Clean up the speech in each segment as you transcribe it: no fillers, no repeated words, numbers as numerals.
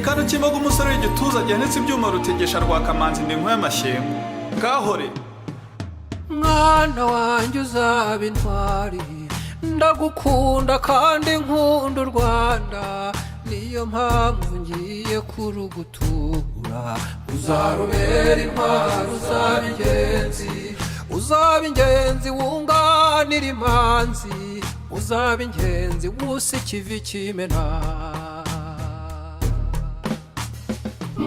igikanu cy'imboga umusore w'igituza gihanitse ibyuma rutegesha rwa kamanzi ndi nk'uyu amashyengo ngahore mwana wanjye uzaba intwari ndagukunda kandi nkunda u Rwanda niyo mpamvu ngiye kurugutura uzarubera intwari uzaba ingenzi wunganira imanzi uzaba ingenzi wusa ikivi kimena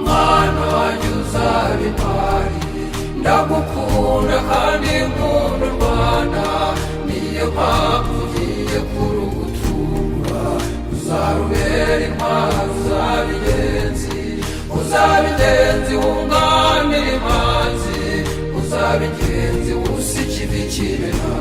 mwana wanjye uzaba intwari ndagukunda kandi nkunda u Rwanda niyo mpamvu ngiye kurugutura uzarubera intwari uzaba ingenzi wunganira imanzi uzaba ingenzi wusa ikivi kimena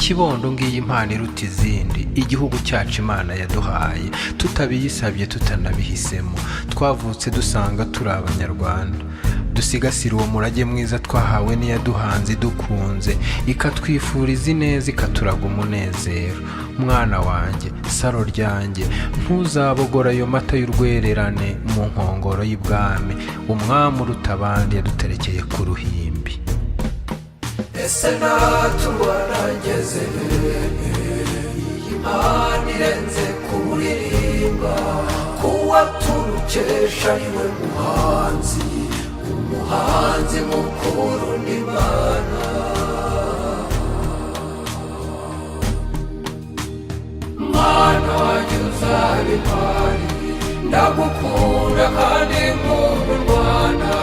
Kibondo ngiyi impano iruta izindi igihugu cyacu Imana yaduhaye tutabiyisabye tutanabihisemo twavutse dusanga turi abanyarwanda dusigasira uwo murage mwiza twahawe n'iyaduhanze dukunze ikatwifuriza ineza ikaturaga umunezero mwana wanjye saro ryanjye ntuzabogora ayo mata y'urwererane mu nkongoro y'ibwami umwami uruta abandi yaduterekeye ku ruhimbi ese naturangeze iyi mpano irenze kuririmba kuwa turukesha niwe umuhanzi mukuru n'Imana mwana wanjye uzaba intwari ndagukunda kandi nkunda u Rwanda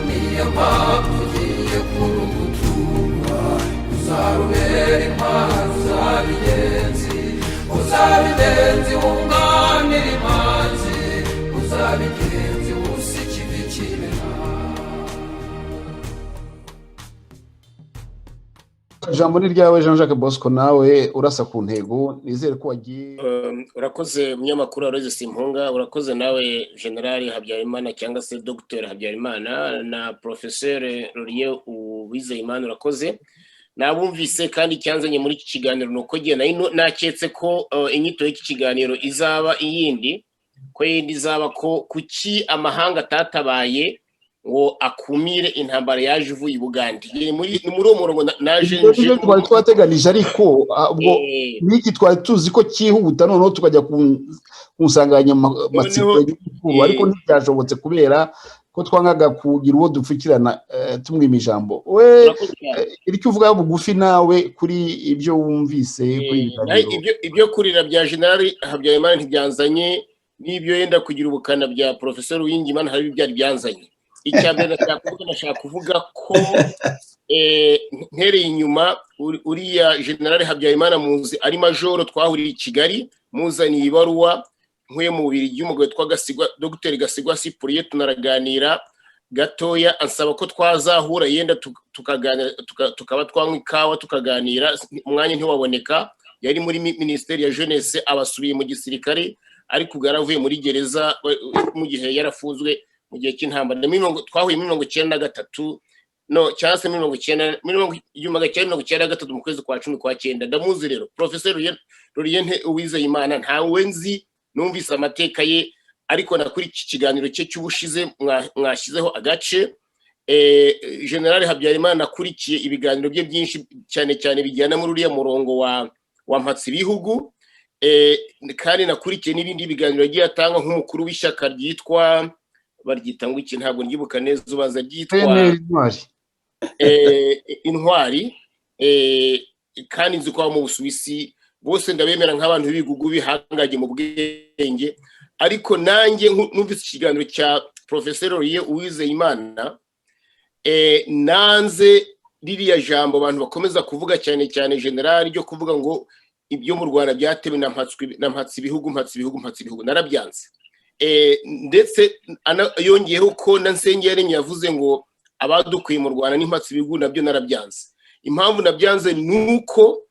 niyo mpamvu ugiye kurugutura uzarubera intwari uzaba ingenzi wunganira imanzi uzaba ingenzi wusa ikivi kimena Ijambo ni ryawe Jean Jacques Bosco nawe urasa ku ntego nizere ko wagiye urakoze munyamakuru Aloys Simpunga urakoze nawe General Habyarimana cyangwa se Dr Habyarimana na Professeur Laurien Uwizeyimana urakoze nabumvise kandi cyanzanye muri iki kiganiro nuko giye naketse ko inyito y'iki kiganiro izaba iyindi ko yindi izaba ko kuki amahanga atatabaye ngo akumire intambara yaje uvuye Bugande muri uwo murongo naje nje twari twateganije ariko ubwo niki twari tuzi ko cyihuta noneho tukajya kunsanganya matsiko y'ukuru ariko ntibyashobotse kubera ko twangaga kugira uwo dupfukirana tumwima ijambo we iricyo uvuga bugufi nawe kuri ibyo wumvise kuri ibyo kurira bya General Habyarimana ntibyanzanye n'ibyo yenda kugira ubukana bya Professor Uwingimana hari byari byanzanye icyambere nashaka kuvuga ko ntereye inyuma uriya General Habyarimana muzi ari majoro twahuriye i Kigali muzaniye ibaruwa nkuye mu bubiri y'umugabo twagasigwa Dr Gasigwa Cyprien tunaraganira gatoya ansaba ko twazahura yenda tukaganira tukaba twanywa ikawa tukaganira umwanya ntiwaboneka yari muri Ministeri ya Jeunesse abasubiye mu gisirikare ariko bwaravuye muri gereza mu gihe yarafunzwe mu gihe cy'intambara twahuye muri 1993 no cyase muri 1993 mu kwezi kwa 10 kwa 9 ndamuzi rero Professor Laurien Uwizeyimana ntawe nzi numvise amateka ye ariko nakuri iki kiganiro cye cy'ubushize mwashyizeho agace General Habyarimana nakurikiye ibiganiro bye byinshi cyane cyane bijyana muri uriya murongo wa mpatsi bihugu kandi nakurikiye n'ibindi biganiro yagiye atanga nk'umukuru w'ishyaka ryitwa baryita ngo iki ntabwo ngibuka neza ubaza ryitwa intwari kandi nzi ko mu Busuwisi bose ndabemera nk'abantu b'ibigugu bihangaje mu bwenge ariko nanjye numvise ikiganiro cya Professor Laurien Uwizeyimana nanze ririya jambo abantu bakomeza kuvuga cyane cyane general ryo kuvuga ngo ibyo mu Rwanda byatewe na mpatsi bihugu narabyanze ndetse yongeyeho ko na Nsengiyaremye yavuze ngo abadukuye mu Rwanda n'impatsi bihugu nabyo narabyanze impamvu nabyanze nuko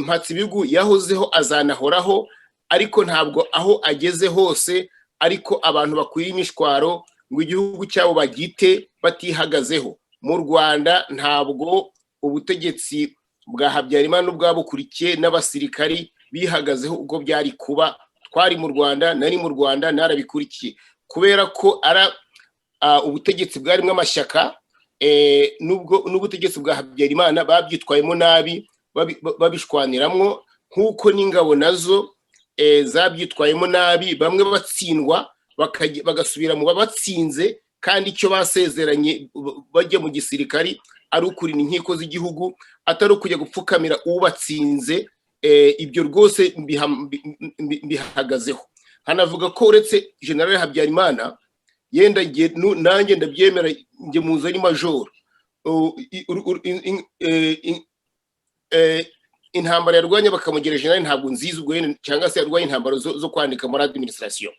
mpatsi bihugu yahozeho azanahoraho ariko ntabwo aho ageze hose ariko abantu bakuye imishwaro ngo igihugu cyabo bagite batihagazeho mu Rwanda ntabwo ubutegetsi bwa Habyarimana n'ubwabukurikiye n'abasirikari bihagazeho ubwo byari kuba. Twari mu Rwanda, nari mu Rwanda, narabikurikiye kubera ko ara ubutegetsi bwarimo amashyaka n'ubutegetsi bwa Habyarimana babyitwayemo nabi, babishwaniramwo, nk'uko n'ingabo nazo zabyitwayemo nabi, bamwe batsindwa bagasubira mu babatsinze, kandi icyo basezeranye bajya mu gisirikari ari ukurinda inkiko z'igihugu, atari ukujya gupfukamira ubatsinze. Ibyo rwose bihagazeho. Hanavuga ko uretse General Habyarimana, yenda nanjye ndabyemera, njye muzi ari majoro, intambara yarwanya bakamugira general ntabwo nziza ubwo, cyangwa se yarwanya intambara zo kwandika muri administration.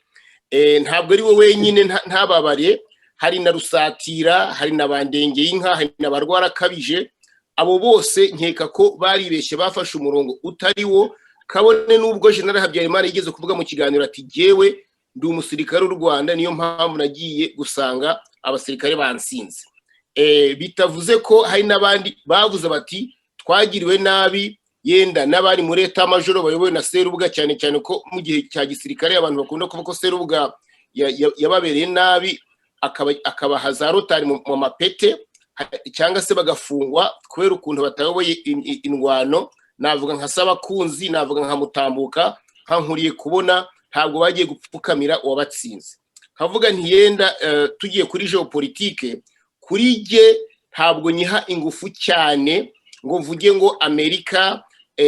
Ntabwo ari we wenyine ntababare, hari na Rusatira, hari na Bandengeye inka, hari na Barwara kabije. Abo bose nkeka ko baribeshye, bafashe umurongo utari wo. Kabone n'ubwo General Habyarimana yigeze kuvuga mu kiganiro ati jewe ndi umusirikare w'u Rwanda, niyo mpamvu nagiye gusanga abasirikare bansinze. Bitavuze ko hari n'abandi bavuze bati twagiriwe nabi, yenda n'abari muri leta majoro bayobowe na Serubwa, cyane cyane ko mu gihe cya gisirikare abantu bakunda kuvuga ko Serubwa yababereye nabi, akabaha za rotari mu mapete, cyangwa se bagafungwa kubera ukuntu batayoboye indwano. Navuga nka Sabakunzi, navuga nka Mutambuka, nka Nkuriye kubona, ntabwo bagiye gupfukamira uwabatsinze. Kavuga ntiyenda tugiye kuri geopolitike, kuri jye ntabwo nyiha ingufu cyane ngo mvuge ngo Amerika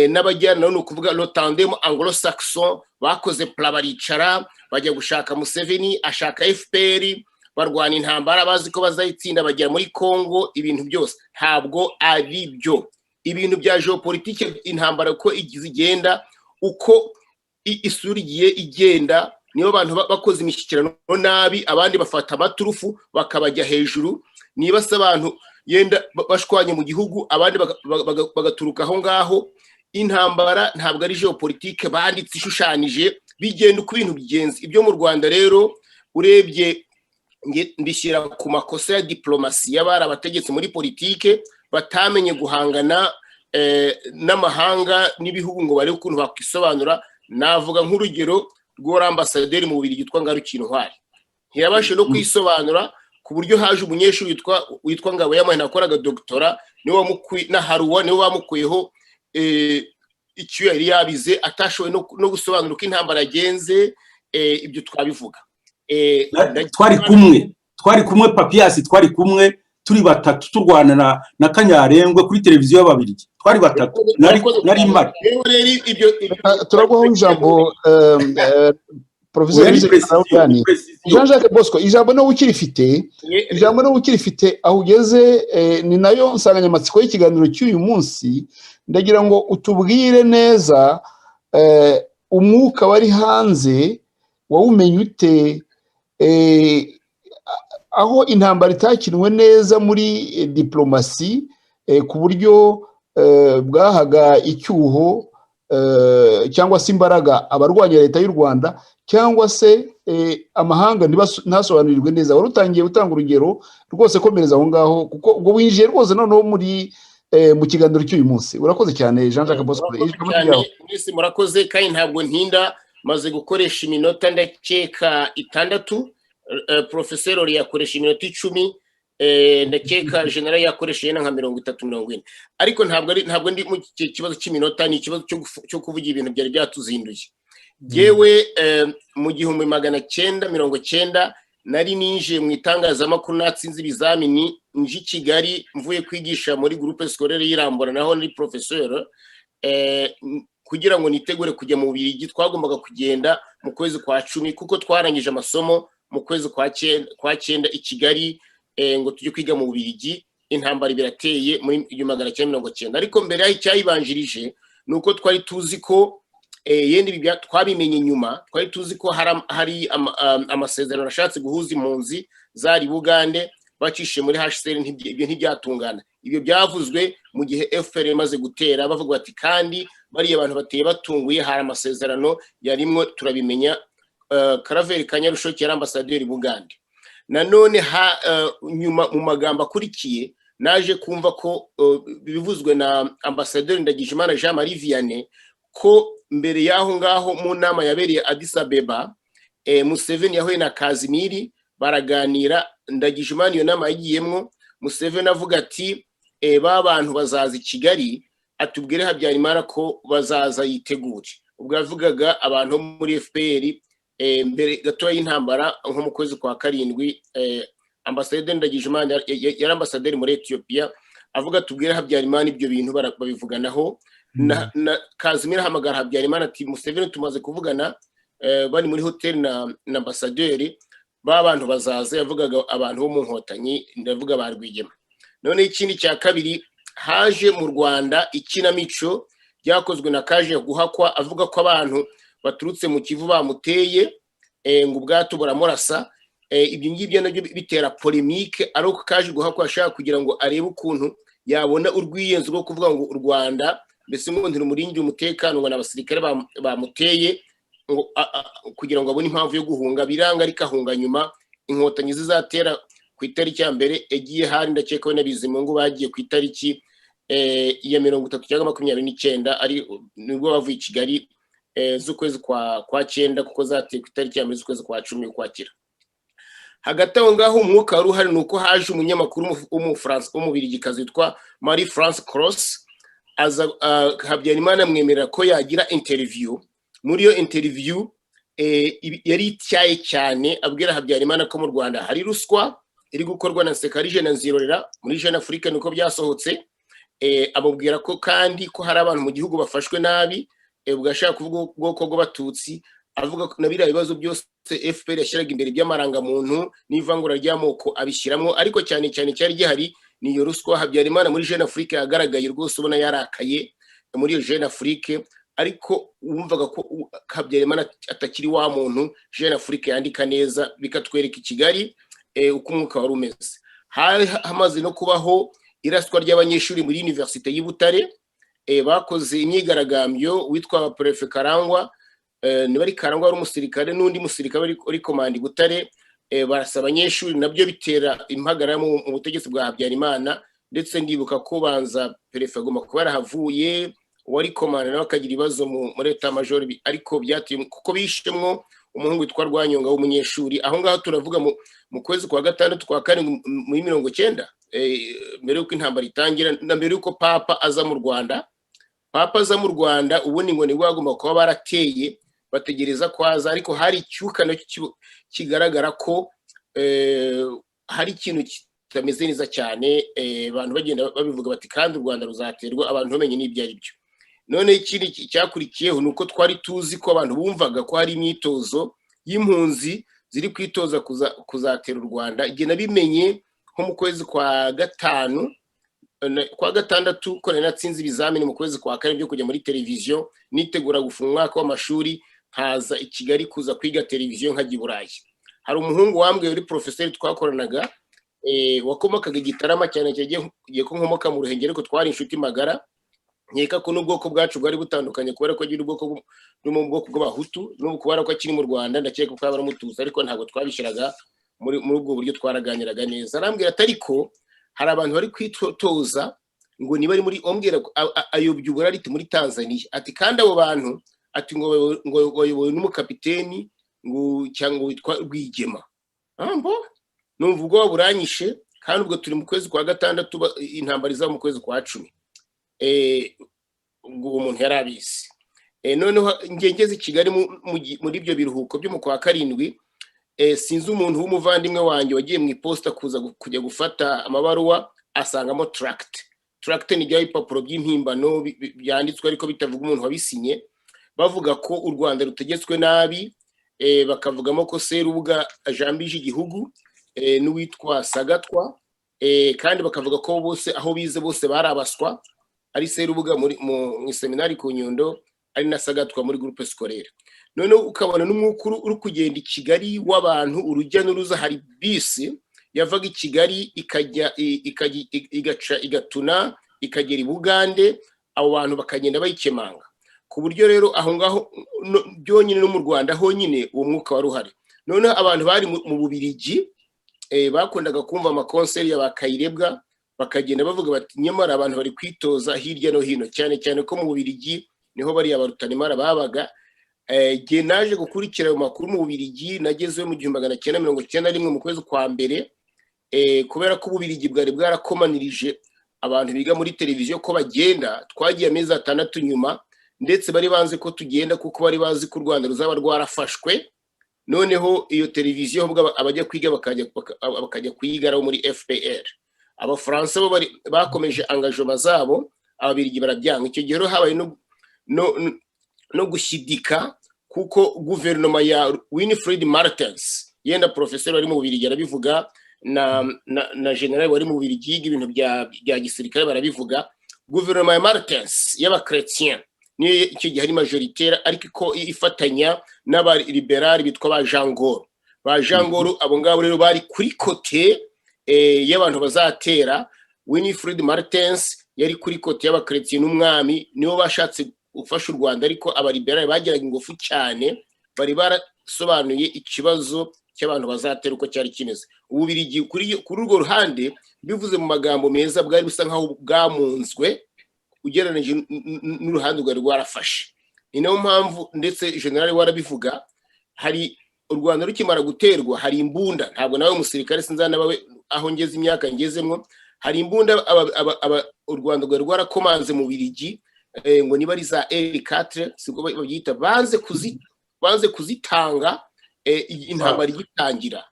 n'abajyana no kuvuga le tandem anglo-saxon bakoze plan, baricara bajya gushaka Museveni, ashaka FPR, barwana intambara bazi ko bazayitsinda, bagera muri Congo. Ibintu byose ntabwo ari byo. Ibintu bya geopolitike, intambara ko igenda uko isura igiye igenda, niyo abantu bakoze imishyikirano nabi, abandi bafata amaturufu bakabajya hejuru. Niba se abantu yenda bashwanye mu gihugu, abandi bagaturuka aho ngaho. Intambara ntabwo ari geopolitike banditse ishushanije, bigenda uko ibintu bigenze. Ibyo mu Rwanda rero urebye mbishyira ku makosa ya diplomasi y'abari abategetsi muri politike, batamenye guhangana n'amahanga n'ibihugu ngo bari ukuntu bakwisobanura. Navuga nk'urugero rw'ora ambasaderi mu Bubiligi yitwa Ngarukintwari, ntiyabashe no kwisobanura, ku buryo haje umunyeshuri witwa Ngabo Yamahina akoraga doctora, na Haruwa niwe bamukuyeho icyo yari yabize, atashoboye no gusobanura uko intambara yagenze. Ibyo twabivuga. twari kumwe Papias, twari kumwe turi batatu turwana na Kanyarengwe kuri televiziyo y'Ababiligi, twari batatu, nari mari. Turaguha ijambo Professor Jean-Jacques Bosco, ijambo no ukirifite aho ugeze, ni nayo nsanganyamatsiko y'ikiganiro cy'uyu munsi. Ndagira ngo utubwire neza umwuka wari hanze, wawumenye ute, aho intambara itakinwe neza muri diplomasi, ku buryo bwahaga icyuho cyangwa se imbaraga abarwanya leta y'u Rwanda, cyangwa se amahanga ntasobanurirwe neza. Wari utangiye gutanga urugero rwose, komereza aho ngaho, kuko ubwo winjiye rwose noneho mu kiganiro cy'uyu munsi. Urakoze cyane Jean-Jacques Bosco. Murakoze, kandi ntabwo ntinda, maze gukoresha iminota ndakeka 6. Professor Ori yakoresha iminota 10, ndakeka General yakoresheje nka 30-40. Ariko ntabwo ndi mu kibazo cy'iminota, ni ikibazo cyo kuvuga ibintu byari byatuzinduye. Yewe mu 1990 nari ninjiye mu itangazamakuru, natsinze ibizamini, nje Kigali mvuye kwigisha muri groupe scolaire y'Irambura, naho nari professeur, kugira ngo nitegure kujya mu Bubiligi. Twagombaga kugenda mu kwezi kwa 10 kuko twarangije amasomo mu kwezi kwa 9 i Kigali, ngo tujye kwiga mu Bubiligi. Intambara birateye muri 1990. Ariko mbere y'icyayibanjirije nuko twari tuzi ko yenda twabimenye nyuma, twari tuzi ko hari amasezerano ashatse guhuza impunzi zari Bugande, bacishije muri HCR. Ibyo ntibyatungana. Ibyo byavuzwe mu gihe FPR imaze gutera, bavuga bati kandi bariya abantu bateye batunguye, hari amasezerano yarimwe, turabimenya. Karaveri Kanyarushoki yari ambasaderi Bugande. Nanone nyuma mu magambo akurikiye naje kumva ko bivuzwe na ambasaderi Ndagijimana Jean Marie Vianney ko mbere yaho ngaho mu nama yabereye Addis Abeba Museveni yahuye na Kazimiri baraganira. Ndagijimana iyo nama yagiyemwo, Museveni avuga ati ba bantu bazaza i Kigali, atubwire Habyarimana ko bazaza yitegure. Ubwo yavugaga abantu muri FPR mbere gato y'intambara nko mu kwezi kwa karindwi. Ambasaderi Ndagijimana yari ambasaderi muri Ethiopia, avuga tubwire Habyarimana ibyo bintu babivuganaho. na Kazimiri hamagara Habyarimana ati Museveni tumaze kuvugana, bari muri hotel na ambasaderi b'abantu bazaza. Yavugaga abantu bo mu Nkotanyi, ndavuga ba Rwigema. None ikindi cya kabiri, haje mu Rwanda ikinamico byakozwe na Kaje Guhakwa, avuga ko abantu baturutse mu Kivu bamuteye ngo ubwato buramurasa. Ibyo ngibyo nabyo bitera polemique, ariko Kaje Guhakwa ashaka kugira ngo arebe ukuntu yabona urwiyenzo rwo kuvuga ngo u Rwanda mbese ngo ntirumurinde umutekano ngo n'abasirikare bamuteye ngo kugira ngo abone impamvu yo guhunga. Biranga rikahunga nyuma Inkotanyi zizatera ku itariki ya mbere yagiye hari ndakeka we n'Abizimungu bagiye ku itariki ya 30 cyangwa 29 ari nibwo bavuye i Kigali z'ukwezi kwa 9 kuko zateye ku itariki ya 10 Ukwakira. Hagati aho ngaho umwuka wari uhari nuko haje umunyamakuru w'Umufaransa w'umubirigikazi witwa Marie France Cross. Aza Habyarimana amwemerera ko yagira interview. Muri iyo interview yari ityaye cyane, abwira Habyarimana ko mu Rwanda hari ruswa iri gukorwa na Sekarije na Nzirorera muri Jeune Afrique, nuko byasohotse. Abubwira ko kandi ko hari abantu mu gihugu bafashwe nabi, bugashaka kuvuga ubwoko bw'Abatutsi. Avuga ko nabira ibibazo byose FPR yashyiraga imbere by'amaranga muntu n'ivangura ry'amoko abishyiramo, ariko cyane cyane cyari gihari ni iyo ruswa. Habyarimana muri Jeune Afrique yagaragaye rwose ubona yarakaye muri iyo Jeune Afrique, ariko wumvaga ko Habyarimana atakiri wa muntu Jeune Afrique yandika neza, bikatwereka i Kigali uko umwuka wari umeze. Hamaze no kubaho iraswa ry'abanyeshuri muri Université y'I Butare, bakoze imyigaragambyo. Witwa Prefet Karangwa, ni bari Karangwa ari umusirikare n'undi musirikare uri komandi Butare, barasaba abanyeshuri, nabyo bitera impagarara mu butegetsi bwa Habyarimana. Ndetse ndibuka ko banza Prefet agomba kuba yarahavuye, wari komanda nawe akagira ibibazo muri Etat Major, ariko byatiye kuko bishemwo umuhungu witwa Rwanyonga w'umunyeshuri. Aho ngaho turavuga mu kwezi kwa 6 kwa 4 muri 1990, mbere yuko intambara itangira na mbere yuko Papa aza mu Rwanda. Papa aza mu Rwanda ubundi ngo ni bagomba kuba barateye bategereza kwaza, ariko hari icyuka nacyo kigaragara ko hari ikintu kitameze neza cyane. Abantu bagenda babivuga bati kandi u Rwanda ruzaterwa, abantu bamenye n'ibyo ari byo. None ikindi cyakurikiyeho nuko twari tuzi ko abantu bumvaga ko hari imyitozo y'impunzi ziri kwitoza kuzatera u Rwanda. Igihe nabimenye nko mu kwezi kwa 5 kwa 6 ko natsinze ibizamini mu kwezi kwa 4 byo kujya muri televiziyo, nitegura gufunga umwaka w'amashuri, haza i Kigali kuza kwiga televiziyo nkajya i Burayi. Hari umuhungu wambwiye uri professeur twakoranaga, wakomokaga Gitarama cyane cyagiye ko nkomoka mu Ruhengeri, ariko twari inshuti magara. Nkeka ko n'ubwoko bwacu bwari butandukanye kubera ko agira ubwoko mu bwoko bw'Abahutu, n'ubu kubera ko akiri mu Rwanda ndakeka ko abara mutuza, ariko ntabwo twabishiraga muri ubwo buryo, twaraganiraga neza. Arambwira ariko hari abantu bari kwitoza ngo niba ari muri ombwira ayobya uburari muri Tanzania. Ati kandi abo bantu ati ngo bayobowe n'umukapiteni ngo cyangwa witwa Rwigema. Ambo numva ubwo buranyishe, kandi ubwo turi mu kwezi kwa 6 intambara iza mu kwezi kwa 10. Ubwo umuntu yarabizi. Noneho ngengeze i Kigali muri ibyo biruhuko byo mu kwa 7, sinzi umuntu w'umuvandimwe wanjye wagiye mu iposta kujya gufata amabaruwa, asangamo tract ni bya ipapuro by'impimbano byanditswe ariko bitavuga umuntu wabisinye, bavuga ko u Rwanda rutegetswe nabi. Bakavugamo ko Serubuga ajambije igihugu n'uwitwa Sagatwa, kandi bakavuga ko bose aho bize bose barabaswa, ari Serubuga mu seminari ku Nyundo, ari na Sagatwa muri groupe scolaire. None ukabona n'umwukuru uri kugenda i Kigali w'abantu urujya n'uruza. Hari bisi yavaga i Kigali ikajya igaca igatuna ikagera i Bugande, abo bantu bakagenda bayikemanga ku buryo rero aho ngaho byonyine no mu Rwanda honyine uwo mwuka wari uhari. None abantu bari mu Bubirigi bakundaga kumva amakonseri ya Bakayirebwa, bakagenda bavuga bati nyamara abantu bari kwitoza hirya no hino, cyane cyane ko mu Bubiligi niho bariya barutanimara babaga. Igihe naje gukurikira ayo makuru mu Bubiligi nagezeyo mu 1991 mu kwezi kwa mbere, kubera ko Ububiligi bwari bwarakomanirije abantu biga muri televiziyo ko bagenda, twagiye amezi 6 nyuma, ndetse bari banze ko tugenda kuko bari bazi ko u Rwanda ruzaba rwarafashwe. Noneho iyo televiziyo abajya kwiga bakajya kuyigaraho muri FPR. Abafaransa bo bakomeje engagement zabo, Ababiligi barabyanga. Icyo gihe habaye no gushyidika kuko guverinoma ya Winifred Martens, yenda professeur wari mu Bubiligi arabivuga, na general wari mu Bubiligi yiga ibintu bya gisirikare barabivuga. Guverinoma ya Martens y'abakretien niyo icyo gihe ari majoritaire, ariko ko ifatanya n'abaliberali bitwa ba Jean Gaulle. Ba Jean Gaulle abo ngabo rero bari kuri kote y'abantu bazatera. Winifred Martens yari kuri kote y'abakretien n'umwami, nibo bashatse gufasha u Rwanda, ariko abaliberali bagiraga ingufu cyane, bari barasobanuye ikibazo cy'abantu bazatera uko cyari kimeze. Ububiligi kuri urwo ruhande bivuze mu magambo meza bwari busa nkaho bwamunzwe ugereranije n'uruhande rwari rwarafashe. Ni nayo mpamvu ndetse general warabivuga, hari u Rwanda rukimara guterwa hari imbunda, ntabwo nawe umusirikare sinzana bawe aho ngeze imyaka ngezemwo, hari imbunda u Rwanda rwari rwarakomanze mu Bubiligi, ngo niba ari za L4 siko babyita, banze kuzitanga intambara igitangira.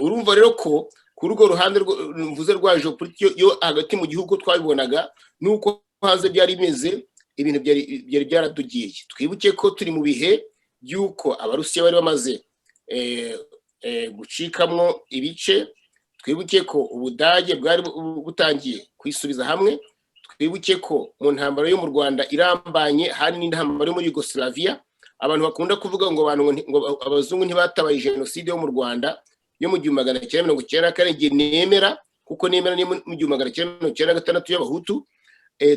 Urumva rero ko kuri urwo ruhande mvuze rwa geopolitike yo hagati mu gihugu twabibonaga nuko hanze byari bimeze, ibintu byari byaradugiye. Twibuke ko turi mu bihe by'uko Abarusiya bari bamaze gucikamwo ibice, twibuke ko Ubudage bwari butangiye kwisubiza hamwe, twibuke ko mu ntambara yo mu Rwanda irambanye hari n'intambara yo muri Yugoslavia. Abantu bakunda kuvuga ngo abazungu ntibatabaye genocide yo mu Rwanda yo mu 1994, nemera kuko nemera ni mu 1996 y'Abahutu.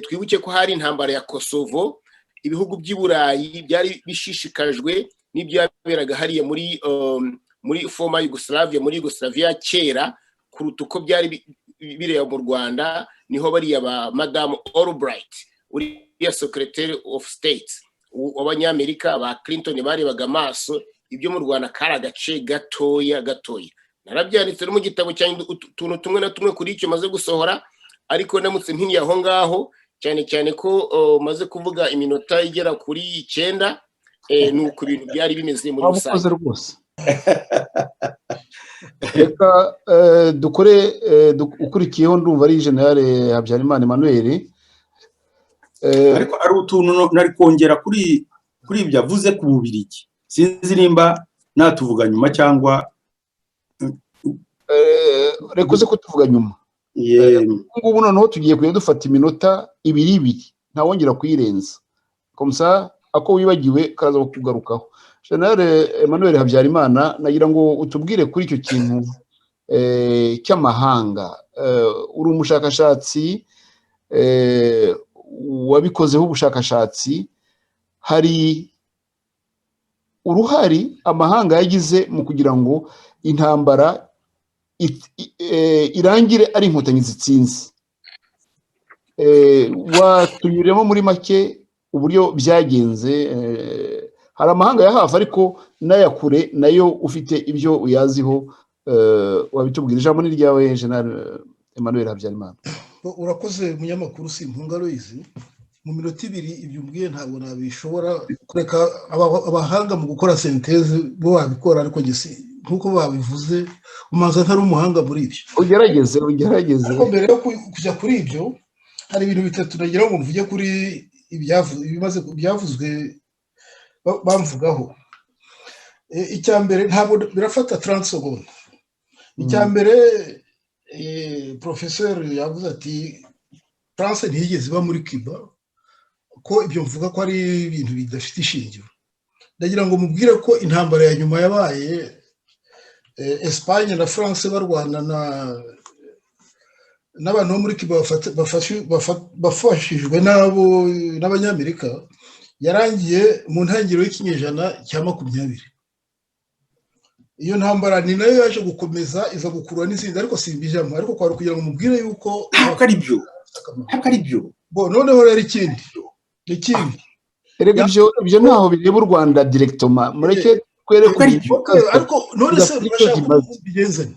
Twibuke ko hari intambara ya Kosovo, ibihugu by'i Burayi byari bishishikajwe n'ibyaberaga hariya muri former Yugoslavia, muri Yugoslavia kera kuruta uko byari bireba mu Rwanda. Niho bariya ba Madame Albright, uriya Secretary of State w'Abanyamerika ba Clinton barebaga amaso ibyo mu Rwanda kari agace gatoya. Narabyanditse no mu gitabo cyanjye utuntu tumwe na tumwe kuri icyo maze gusohora, ariko namutse mpiniye aho ngaho, cyane cyane ko maze kuvuga iminota igera kuri 9, nuko ibintu byari bimeze muri rusange rwose. Reka dukore ukurikiyeho, ndumva ari General Habyarimana Emmanuel. Ariko ari utuntu nari kongera kuri ibyo avuze ku Bubiligi, sinzi nimba natuvuga nyuma cyangwa reka uze kutuvuga nyuma. Ngubu noneho tugiye kujya dufata iminota 2 ntawongera kuyirenza, komsa ako wibagiwe karaza kugarukaho. General Emmanuel Habyarimana, nagira ngo utubwire kuri icyo kintu cy'amahanga. Uri umushakashatsi wabikozeho ubushakashatsi, hari uruhari amahanga yagize mu kugira ngo intambara irangire ari inkotanyi zitsinze. Watunyuremo muri make uburyo byagenze. Hari amahanga ya hafi ariko n'ayakure nayo ufite ibyo uyaziho, wabitubwira. Ijambo ni ryawe General Emmanuel Habyarimana. Urakoze munyamakuru, Simpunga Loise. Mu minota 2 ibyo umbwiye ntabwo nabishobora kureka abahanga mu gukora synthèse bo babikora, ariko gisi nkuko babivuze umanza ntari umuhanga muri ibyo. Ugerageze. Ariko mbere yo kujya kuri ibyo hari ibintu bitatu nagira ngo mvuge kuri ibyavuzwe bamvugaho. Icyambere ntabwo birafata 30 secondes. Icyambere professeur yavuze ati France ntiyigeze iba muri Cuba, ko ibyo mvuga ko ari ibintu bidafite ishingiro. Ndagira ngo mubwire ko intambara ya nyuma yabaye Espagne na France barwana n'abantu bo muri Cuba bafashijwe n'Abanyamerika, yarangiye mu ntangiriro y'ikinyejana cya 20. iyo ntambara ni nayo yaje gukomeza iza gukurura n'izindi ariko simbijamo ariko kwari kugira ngo mubwire yuko ntabwo ari byo noneho rero ikindi erega ibyo ntaho bireba u Rwanda directement mureke kwereka ariko none se urashaka kubigenzanya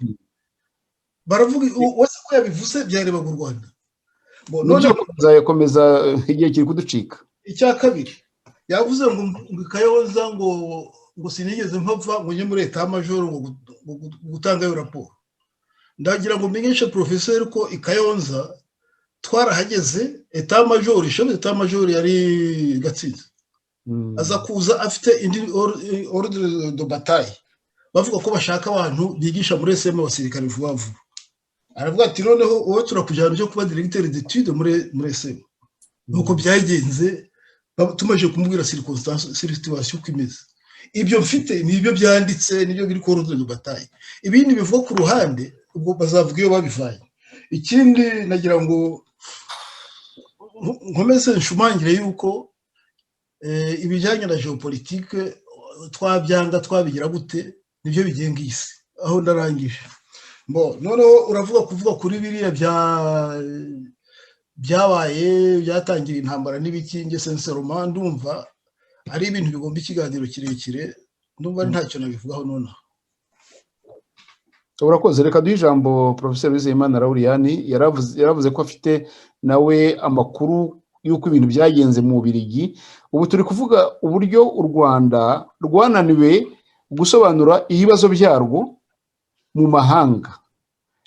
baravuga wese ko yabivuze byarebaga u Rwanda none komeza igihe kiri kuducika icya kabiri yavuze ngo Kayonza ngo sinigeze mpava ngo njye muri leta y'amajoro ngo gutanga iyo raporo ndagira ngo menyeshe professeur ko i Kayonza twarahageze leta y'amajoro ishami leta y'amajoro yari Gatsinzi aza kuza afite indi ordre de bataille bavuga ko bashaka abantu bigisha muri SM abasirikare vuba vuba aravuga ati noneho wowe turakujyana byo kuba directeur d'études muri SM nuko byagenze tumaje kumubwira situation uko imeze ibyo mfite nibyo byanditse nibyo biri ku ordre de bataille ibindi bivuga ku ruhande ubwo bazavuga iyo babivanye ikindi nagira ngo nkomeze nshumangire yuko ibijyanye na geopolitique twabyanga twabigira gute nibyo bigenga isi aho ndarangije noneho kuvuga kuri biriya byabaye byatangira intambara n'ibikinge senseroma ndumva ari ibintu bigomba ikiganiro kirekire ndumva ntacyo nabivugaho nonaha urakoze reka duhe ijambo Professor Uwizeyimana Lauriyani yaravuze ko afite nawe amakuru y'uko ibintu byagenze mu Bubiligi ubu turi kuvuga uburyo u Rwanda rwananiwe gusobanura ibibazo byarwo mu mahanga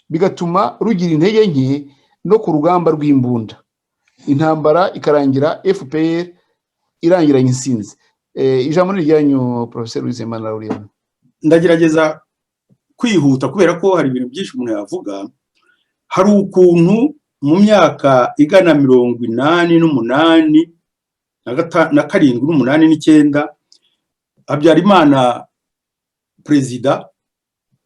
bigatuma rugira intege nke no ku rugamba rw'imbunda intambara ikarangira FPR irangiranye insinzi ijambo ryanyu Professor Uwizeyimana Lauriyani. Ndagerageza kwihuta kubera ko hari ibintu byinshi umuntu yavuga hari ukuntu mu myaka igana 88 na 7 Habyarimana perezida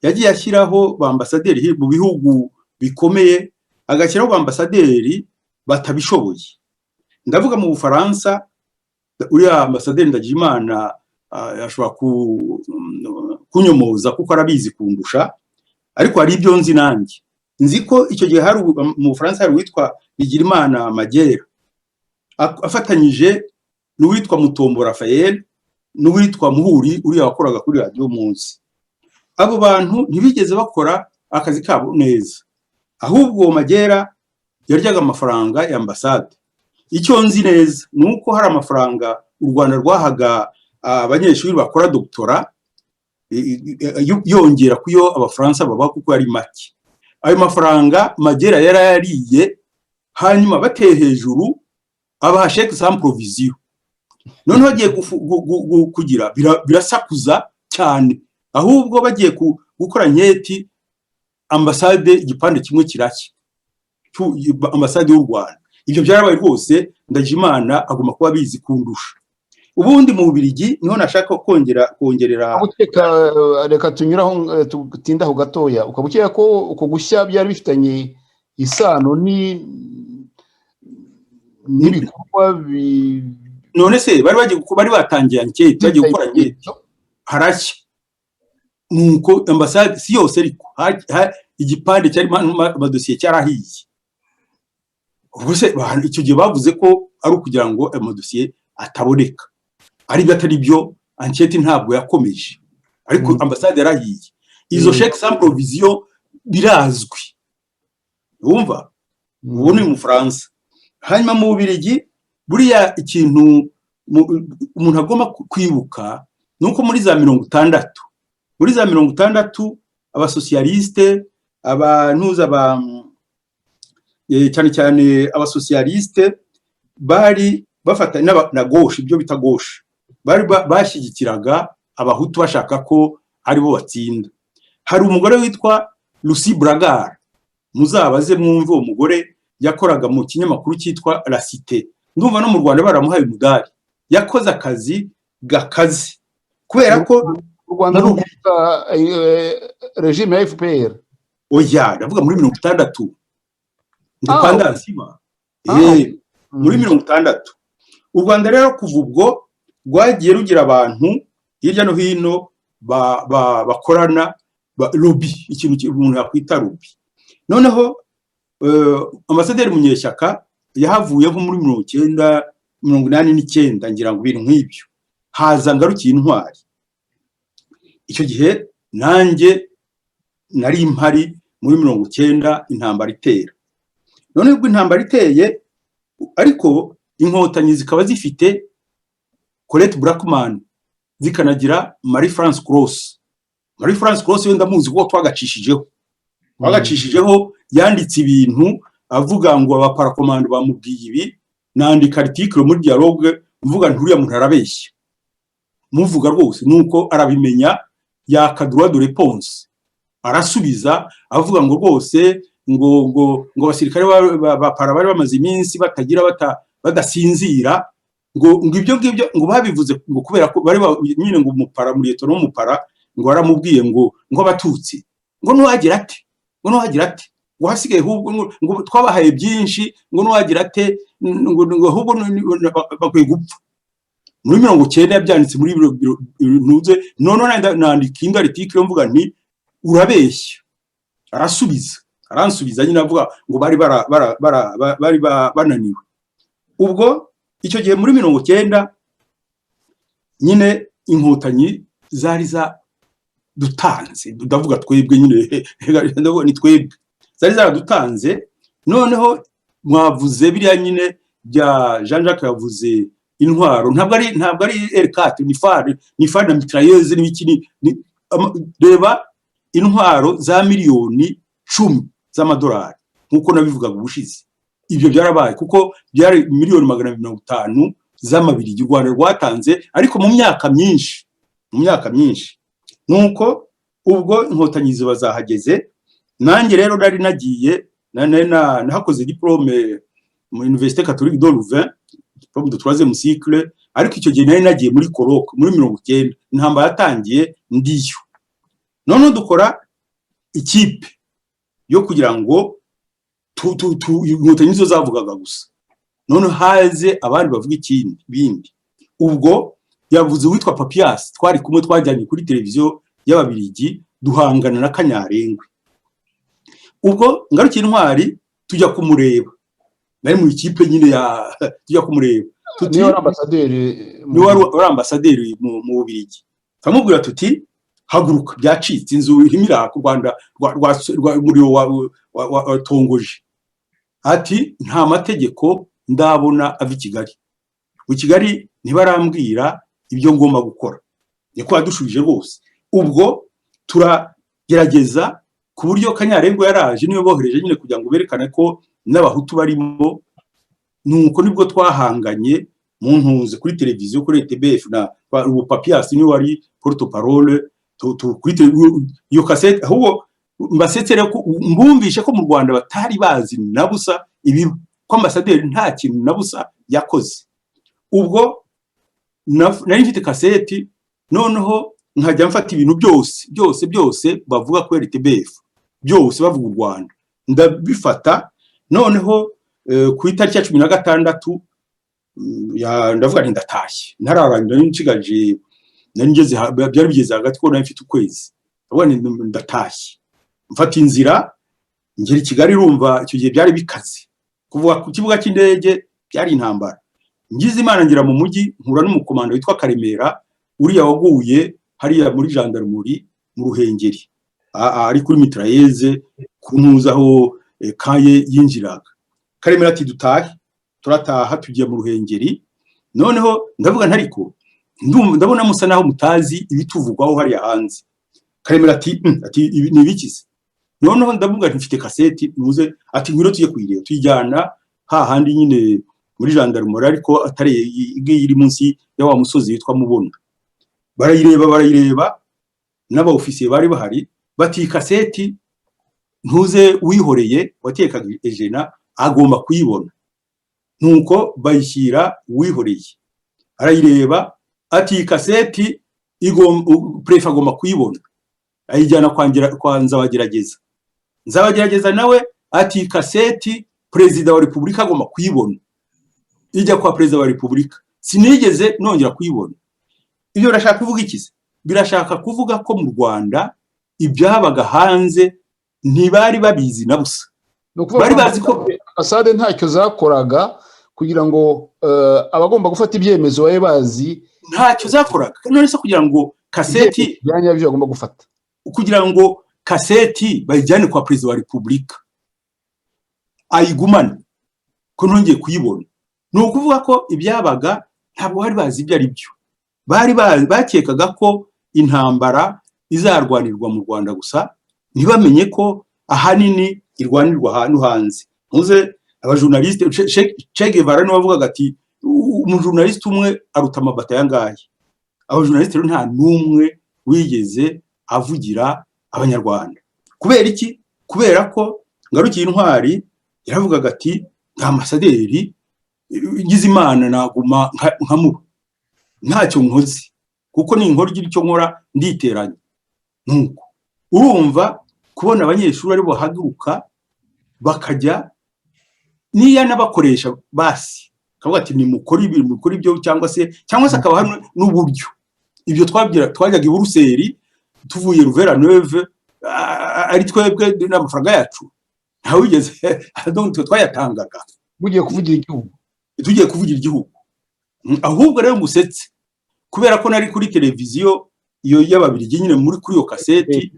yagiye ashyiraho bambasaderi mu bihugu bikomeye agashyiraho bambasaderi batabishoboye ndavuga mu Bufaransa uriya ambasaderi Ndagijimana yashobora kunyomoza kuko arabizi kundusha ariko hari ibyo nzi nanjye nzi ko icyo gihe hari mu Bufaransa hari witwa Bigirimana Magera afatanyije n'uwitwa Mutombo Raphael n'uwitwa Muhuri uriya wakoraga kuri radio munsi abo bantu ntibigeze bakora akazi kabo neza ahubwo Magera yaryaga amafaranga ya ambassade icyo nzi neza nuko hari amafaranga u Rwanda rwahaga abanyeshuri bakora doctora yongera kuyo abafaransa baba kuko ari make ayo mafaranga Magera yarayariye hanyuma bateye hejuru abaha chèque sans provision none bagiye kugira birasakuza cyane ahubwo bagiye gukora nketi ambassade igipande kimwe kirashye ambassade y'u Rwanda ibyo byarabaye rwose Ndagijimana agomba kuba bizi kundusha ubundi mu Bubiligi niho nashaka kongerera reka tunyuraho tutindaho gatoya ukabukira ko uko gushya byari bifitanye isano n'ibikorwa none se bari batangiye ankete bagiye gukora ankete harashya nuko ambassade si yose ariko igipande cyari amadosiye cyarahiye ubuse icyo gihe bavuze ko ari ukugira ngo amadosiye ataboneka ari atari byo ankete ntabwo yakomeje ariko ambassade yarahiye izo chèque sans provision birazwi wumva ubu ni mu France hanyuma mu Bubiligi buriya ikintu umuntu agomba kwibuka nuko muri za 60 abasocialiste abantuza cyane cyane abasocialiste bari bafata na gauche ibyo bita gauche bari bashyigikiraga abahutu bashaka ko ari bo batsinda hari umugore witwa Lucy Bragard muzabaze mwumve uwo mugore yakoraga mu kinyamakuru cyitwa La Cité ndumva no mu Rwanda baramuhaye umudari yakoze akazi gakazi kubera ko u Rwanda rukuta regime ya FPR oya ndavuga muri 60 independence muri 60 u Rwanda rero kuva ubwo rwagiye rugira abantu hirya no hino bakorana lobby, ikintu umuntu yakwita lobby. Noneho ambasaderi Munyeshyaka yahavuye nko muri 1989 ngira ngo ibintu nk'ibyo, haza Ngarukiye Intwari. Icyo gihe nanjye nari impari muri 1990 intambara itera. None ubwo intambara iteye, ariko inkotanyi zikaba zifite Colette Brackman, zikanagira Marie France Cross. Marie France Cross yo ndamuzi kuko twagacishijeho yanditse ibintu avuga ngo abaparakomando bamubwiye ibi, nandika article muri dialogue mvuga nturiya muntu arabeshya, muvuga rwose nuko arabimenya, yaka droit de réponse, arasubiza avuga ngo rwose ngo abasirikare bapara bari bamaze iminsi batagira badasinzira, ngo ibyo ngibyo ngo babivuze ngo kubera ko bari nyine ngo umupara muri Leta n'umupara ngo aramubwiye ngo abatutsi ngo nuhagira ate ngo hasigaye hubwo ngo twabahaye byinshi ngo nuhagira ate ngo hubwo bakwiye gupfa. Muri 1990 yabyanditse muri ntuze, none nandika indi article mvuga nti urabeshya, aransubiza nyine avuga ngo bari bananiwe. Ubwo icyo gihe muri 1990 nyine inkotanyi zari za dutanze, ndavuga twebwe nyine ndavuga ni twebwe zari zaradutanze. Noneho mwavuze biriya nyine bya Jean Jacques yavuze intwaro, ntabwo ari R4 ni FAR na mitrailleuse n'ibiki, reba intwaro za miliyoni 10 z'amadolari nkuko nabivuga ubushize. Ibyo byarabaye kuko byari miliyoni 250 z'amabirigi u Rwanda rwatanze, ariko mu myaka myinshi nuko ubwo inkotanyi ziba zahageze. Nanjye rero nari nagiye nahakoze diplome mu Université Catholique de Louvain, diplome de 3e cycle, ariko icyo gihe nari nagiye muri Coroc muri 1990 intambara yatangiye ndiyo. None dukora ikipe yo kugira ngo inkotanyi zo zavugaga gusa, none haze abandi bavuga ikindi bindi. Ubwo yavuze witwa Papias, twari kumwe twajyanye kuri televiziyo y'Ababirigi duhangana na Kanyarengwe. Ubwo Ngarukiye Intwari tujya kumureba, nari mu ikipe nyine tujya kumureba, tuti ambasaderi mu Bubiligi. Tamubwira tuti haguruka byacitse, inzu ihimira ku Rwanda umuriro wa tongoje. Ati nta mategeko ndabona ava i Kigali ntibarambwira ibyo ngomba gukora. Niko yadushubije rwose. Ubwo turagerageza ku buryo Kanyarengwe yaraje niwe bohereje nyine kugira ngo berekane ko n'abahutu barimo. Nuko nibwo twahanganye mu ntuze kuri televiziyo kuri TBF na Papias niwe wari porte parole kuri iyo cassette. Ahubwo mbasetere ko mbumvishe ko mu Rwanda batari bazi nabusa ibi ko ambasaderi nta kintu nabusa yakoze. Ubwo nari mfite cassette, noneho nkajya mfata ibintu byose bavuga ko RTBF byose bavuga u Rwanda ndabifata. Noneho ku itariki ya 16 ndavuga nti ndatashye, ntararangira n'incigaje nangeze byari bigeze hagati ko nari mfite ukwezi. Abone ndatashye mfata inzira ngera i Kigali. Rumva icyo gihe byari bikaze, kuvuga ku kibuga cy'indege byari intambara. Ngize Imana ngira mu mujyi nkura n'umukomando witwa Karemera, uriya waguye hariya muri gendarmerie mu Ruhengeri, ari kuri mitrailleuse kumuzaho kaye yinjiraga. Karemera ati dutahe, turataha tugiye mu Ruhengeri. Noneho ndavuga ntariko ndabona musa naho mutazi ibituvugwaho hariya hanze. Karemera ati ni bikize. Noneho ndavuga nti mfite cassette nuze, ati ngwiro tujye kuyireba. Tujyana hahandi nyine muri gendarmerie, ariko atari iri munsi ya wa musozi witwa Mubona. Barayireba n'aba ofisiye bari bahari, bati cassette ntuze wihoreye watekaga ejena agomba kuyibona. Nuko bayishyira wihoreye, arayireba ati cassette prefe agomba kuyibona. Ayijyana kwa Nzabagerageza nawe ati cassette Perezida wa Repubulika agomba kuyibona. Ijya kwa Perezida wa Repubulika, sinigeze nongera kuyibona. Ibyo urashaka kuvuga ikize birashaka kuvuga ko mu Rwanda ibyabaga hanze ntibari babizi na busa. Bari bazi ko ambasade ntacyo zakoraga kugira ngo abagomba gufata ibyemezo babe bazi ntacyo zakoraga. None se kugira ngo kaseti byanya byo bagomba gufata, kugira ngo kaseti bayijyane kwa Perezida wa Repubulika ayigumane ko ntongeye kuyibona, ni ukuvuga ko ibyabaga ntabwo bari bazi ibyo ari byo. Bari bakekaga ko intambara izarwanirwa mu Rwanda gusa, ntibamenye ko ahanini irwanirwa ahantu hanze. Muze abajournaliste Che Guevara niwe wavugaga ati umujournaliste umwe aruta amabata yangaye. Abajournaliste nta numwe wigeze avugira abanyarwanda. Kubera iki? Kubera ko Ngarukiye Intwari yaravugaga ati nta ambasaderi ngize Imana naguma nkamuba ntacyo nkoze, kuko ni inkoryi icyo nkora nditeranye. Nuko urumva kubona abanyeshuri ari bahaguruka bakajya niya n'abakoresha basi kavuga ati ni mukora ibyo cyangwa se akaba n'uburyo ibyo twajyaga i Buruseli tuvuye Louvain-la-Neuve ari twebwe n'amafaranga yacu ntawigeze donc twayatangaga mugiye kuvugira igihugu, tugiye kuvugira igihugu. Ahubwo rero musetse kubera ko nari kuri televiziyo iyo y'Ababiligi nyine muri kuri yo kaseti,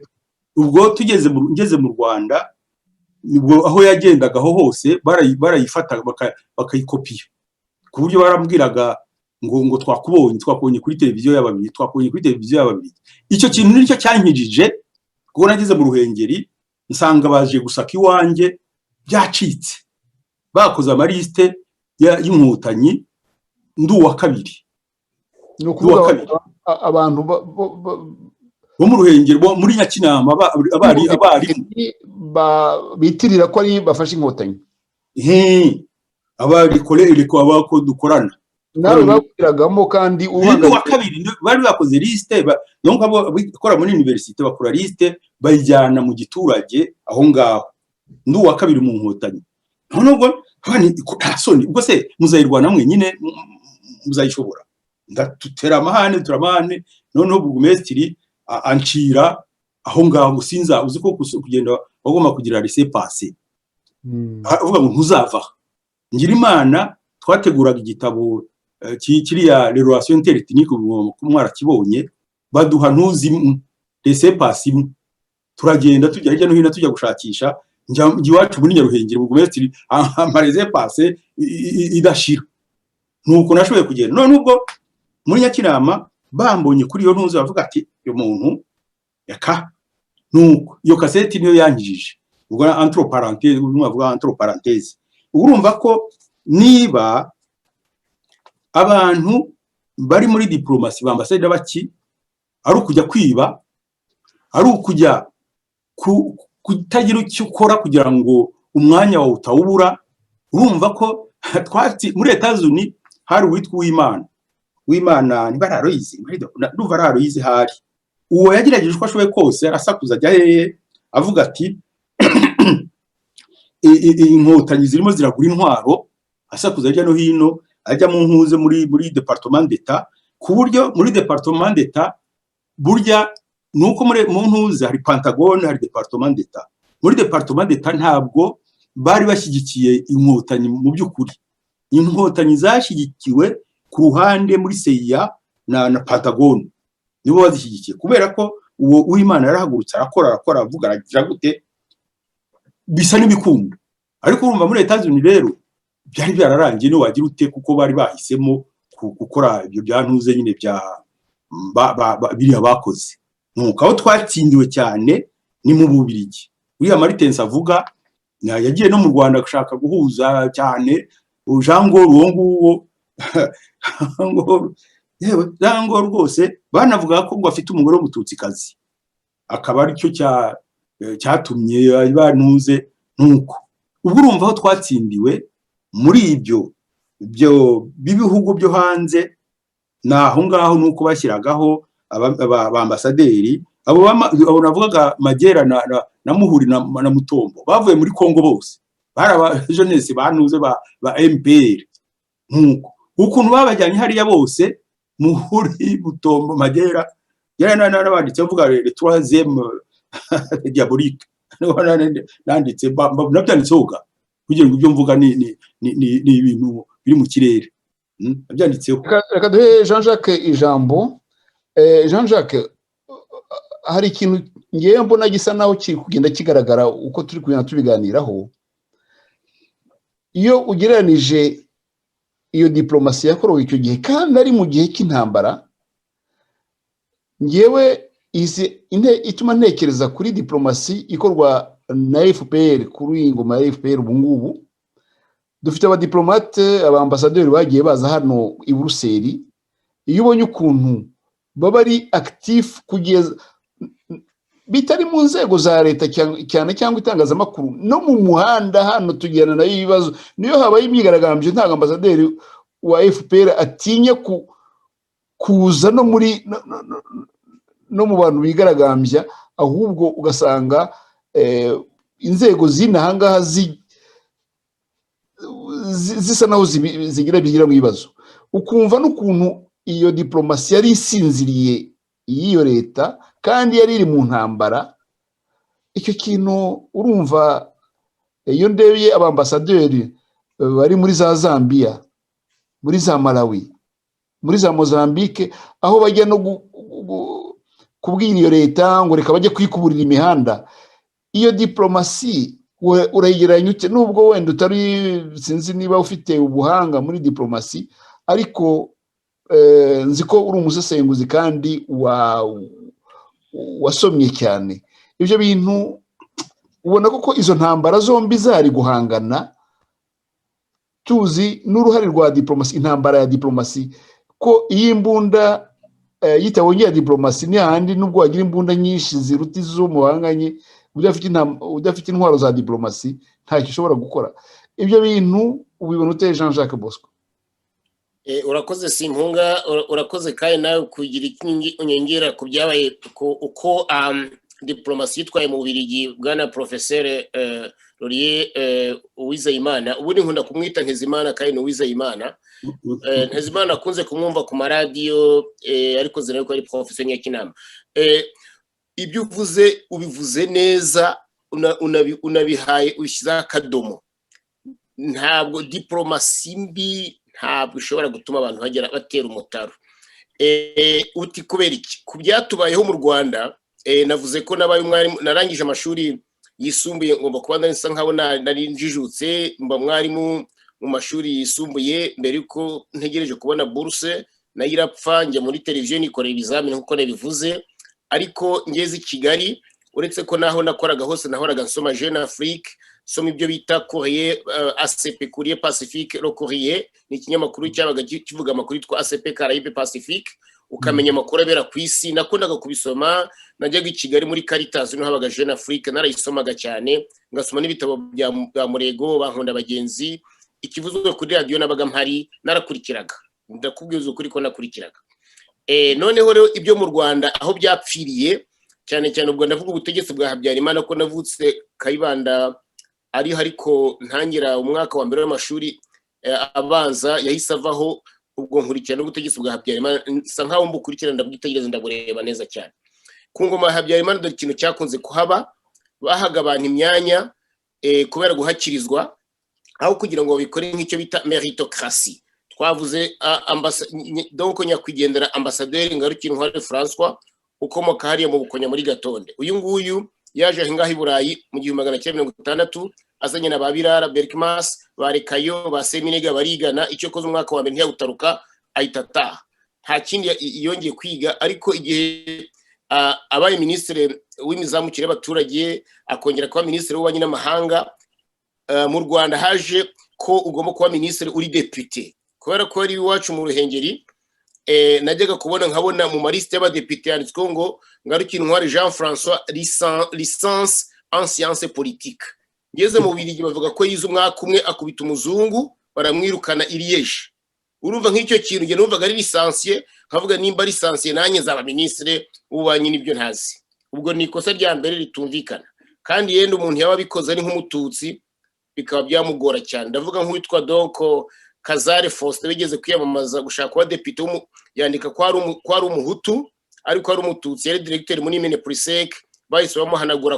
ubwo ngeze mu Rwanda ubwo aho yagendagaho hose barayifata bakayikopiya, ku buryo barambwiraga ngo twakubonye kuri televiziyo y'Ababiligi. Icyo kintu nicyo cyankijije kuko nageze mu Ruhengeri nsanga baje gusaka iwanjye byacitse, bakoze amaliste y'inkotanyi nduwa kabiri. No kuvuga abantu bo mu Ruhengeri bo muri Nyakinama abari bitirira ko ari bafashe inkotanyi, abari kolere ko abako dukorana nawe bakwiragamo. Kandi uwa kabiri bari bakoze liste donc abo bikora muri universite bakora liste bayijyana mu giturage aho ngaho, nduwa kabiri mu nkotanyi. Nubwo ntasoni ubwo se muzayirwana mwe nyine muzayishobora, ndatutera amahane noneho burugumesitiri ancira aho ngaho gusinza uzi ko kugenda bagomba kugira laissez passer, avuga ngo ntuzava. Ngira Imana twateguraga igitabo kiriya les relations interethniques mwarakibonye, baduha ntuzi laissez passer, turagenda tujya hirya no hino tujya gushakisha njya iwacu muri Nyaruhengeri burugumesitiri laissez passer idashira. Nuko nashoboye kugenda none ubwo muri Nyakinama bambonye kuri iyo ntuzi bavuga ati uyu muntu yaka. Nuko iyo kaseti niyo yankijije, ubwo entre parenthèses bavuga entre parenthèses. Urumva ko niba abantu bari muri diplomasi bambasade baki ari ukujya kwiba, ari ukujya kutagira icyo ukora kugira ngo umwanya wawe utawubura. Urumva ko muri Etats-Unis hari uwitwa Uwimana ntibararoyizi ndumva araroyizi hari uwo yagerageje uko ashoboye kose arasakuza ajya hehe avuga ati inkotanyi zirimo ziragura intwaro, asakuza ajya no hino ajya mu nkuze muri departement d'etat, ku buryo muri departement d'etat burya nuko mu ntuze hari Pentagone hari departement d'etat. Muri departement d'etat ntabwo bari bashyigikiye inkotanyi mu by'ukuri, inkotanyi zashyigikiwe ku ruhande muri CIA na Pentagone nibo bazishyigikiye, kubera ko uwo Uwimana yarahagurutse arakora avuga aragira gute bisa n'ibikunda. Ariko urumva muri Etats-Unis rero byari byararangiye no wagira ute, kuko bari bahisemo gukora ibyo byantuze nyine bya biriya bakoze. Nuko aho twatsindiwe cyane ni mu Bubiligi. Uriya Martens avuga yagiye no mu Rwanda gushaka guhuza cyane Jean Ngor uwo nguwo yewe Jean Ngor rwose banavuga ko ngo afite umugore w'umututsikazi, akaba ari cyo cyatumye bantuze. Nuko ubwo urumva aho twatsindiwe muri ibyo bibihugu byo hanze naho ngaho, nuko bashyiragaho abambasaderi abo navugaga Magera na Muhuri na Mutombo bavuye muri Kongo, bose bari aba jeunesse bantuze ba MPR. Nuko ukuntu babajyanye hariya bose Muhuri, Mutombo, Magera n'abanditse bavuga le troisième diabolique nanditse nabyanditseho kugira ngo ibyo mvuga ni ibintu biri mu kirere nabyanditseho. Reka duhe Jean Jacques ijambo. Jean Jacques, hari ikintu ngewe mbona gisa naho kiri kugenda kigaragara uko turi kugenda tubiganiraho. Iyo ugereranije iyo diplomasi yakorewe icyo gihe kandi ari mu gihe cy'intambara, ngewe ituma ntekereza kuri diplomasi ikorwa na FPR, kuri iyi ngoma ya FPR ubu ngubu. Dufite abadiplomate, abambasaderi bagiye baza hano i Buruseli. Iyo ubonye ukuntu baba ari actif kugeza bitari mu nzego za leta cyane cyangwa itangazamakuru, no mu muhanda hano tugirana nayo ibibazo. Niyo habaye imyigaragambyo nta ambasaderi wa FPR atinya kuza no muri no mu bantu bigaragambya, ahubwo ugasanga inzego z'inahangaha zisa naho bigira mu bibazo. Ukumva n'ukuntu iyo diplomasi yari isinziriye y'iyo leta kandi yari iri mu ntambara. Icyo kintu urumva, iyo ndebye abambasaderi bari muri za Zambia, muri za Malawi, muri za Mozambique, aho bajya no kubwira iyo leta ngo reka bajye kwikuburira imihanda. Iyo diplomasi urayigereranya ute? Nubwo wenda utari sinzi niba ufite ubuhanga muri diplomasi, ariko nzi ko uri umusesenguzi kandi wasomye cyane. Ibyo bintu ubona ko izo ntambara zombi zari guhangana, tuzi n'uruhare rwa diplomasi, intambara ya diplomasi, ko iyi mbunda yitabongera diplomasi ni handi nubwo wagira imbunda nyinshi ziruta izo muhanganye, udafite intwaro za diplomasi ntacyo ushobora gukora. Ibyo bintu ubibona ute Jean Jacques Bosco? Urakoze Simpunga, urakoze kandi nawe kugira inyongera ku byabaye uko diplomasi yitwaye mu Bubiligi. Bwana Professeur Laurier Uwizeyimana, ubundi nkunda kumwita Ntezimana kandi ni Uwizeyimana. Ntezimana akunze kumwumva ku maradiyo, ariko zina ko ari Professeur Nyakinama. Ibyo ubivuze neza, unabihaye ushyize akadomo. Ntabwo diplomasi mbi ntabwo ishobora gutuma abantu batera umutaro. Uti kubera iki? Ku byatubayeho mu Rwanda, navuze ko nabaye umwarimu, narangije amashuri yisumbuye, ngomba kuba nsa nkaho nari njijutse, mba mwarimu mu mashuri yisumbuye mbere yuko ntegereje kubona bourse. Nayo irapfa, njya muri televiziyo nikorera ibizamini nkuko nabivuze. Ariko ngeze i Kigali, uretse ko naho nakoraga hose nahoraga nsoma Jeune Afrique, soma ibyo bita Courrier ACP, Courrier Pacifique, Le Courrier ni ikinyamakuru cyabaga kivuga amakuru yitwa ACP Caraïbe Pacifique, ukamenya amakuru abera ku isi. Nakundaga kubisoma, najyaga i Kigali muri Caritas no habaga Jeune Afrique, narayisomaga cyane, ngasoma n'ibitabo bya Murego, Bankunda Bagenzi. Ikivuzwe kuri radio nabaga mpari, narakurikiraga, ndakubwiza ukuri ko nakurikiraga. Noneho rero ibyo mu Rwanda aho byapfiriye cyane cyane, ubwo ndavuga ubutegetsi bwa Habyarimana, ko navutse Kayibanda ariko ntangira umwaka wa mbere w'amashuri abanza yahise avaho, ubwo nkurikirana ubutegetsi bwa Habyarimana nsa nkaho mbukurikirana, ndabwitegereza ndabureba neza cyane. Ku ngoma ya Habyarimana dore ikintu cyakunze kuhaba, bahaga abantu imyanya kubera guhakirizwa, aho kugira ngo babikore nk'icyo bita meritocracy. Twavuze donc nyakwigendera ambasaderi Ngarukintwari François ukomoka hariya mu Bukonya muri Gatonde. Uyu nguyu yaje ngaho i Burayi mu 1960, azanye na Babirara, Berkmas, Barekayo, ba Seminega barigana. Icyo koze umwaka wa mbere ntiyagutaruka ahita ataha, nta kindi yongeye kwiga. Ariko igihe abaye ministre w'imizamukire y'abaturage, akongera kuba ministre w'ububanyi n'amahanga, mu Rwanda haje ko ugomba kuba ministre uri député, kubera ko ari iwacu mu Ruhengeri. Najyaga kubona nkabona mu maliste y'abadepite yanditswe ngo Ngarukintwari Jean François licence en sciences politiques. Ngeze mu Bubiligi bavuga ko yize umwaka umwe akubita umuzungu, baramwirukana i Liège. Urumva nk'icyo kintu nge numvaga ari licencié, nkavuga nimba licencié nanjye nzaba ministre w'ububanyi n'ibyo ntazi. Ubwo ni ikosa rya mbere ritumvikana, kandi yenda umuntu yaba bikoze ari nk'umututsi bikaba byamugora cyane. Ndavuga nk'uwitwa donc Kazare Faustin bigeze kwiyamamaza gushaka kuba depite, yandika ko ari umuhutu, ariko ari umututsi yari directeur muri Mineprisec bahise bamuhanagura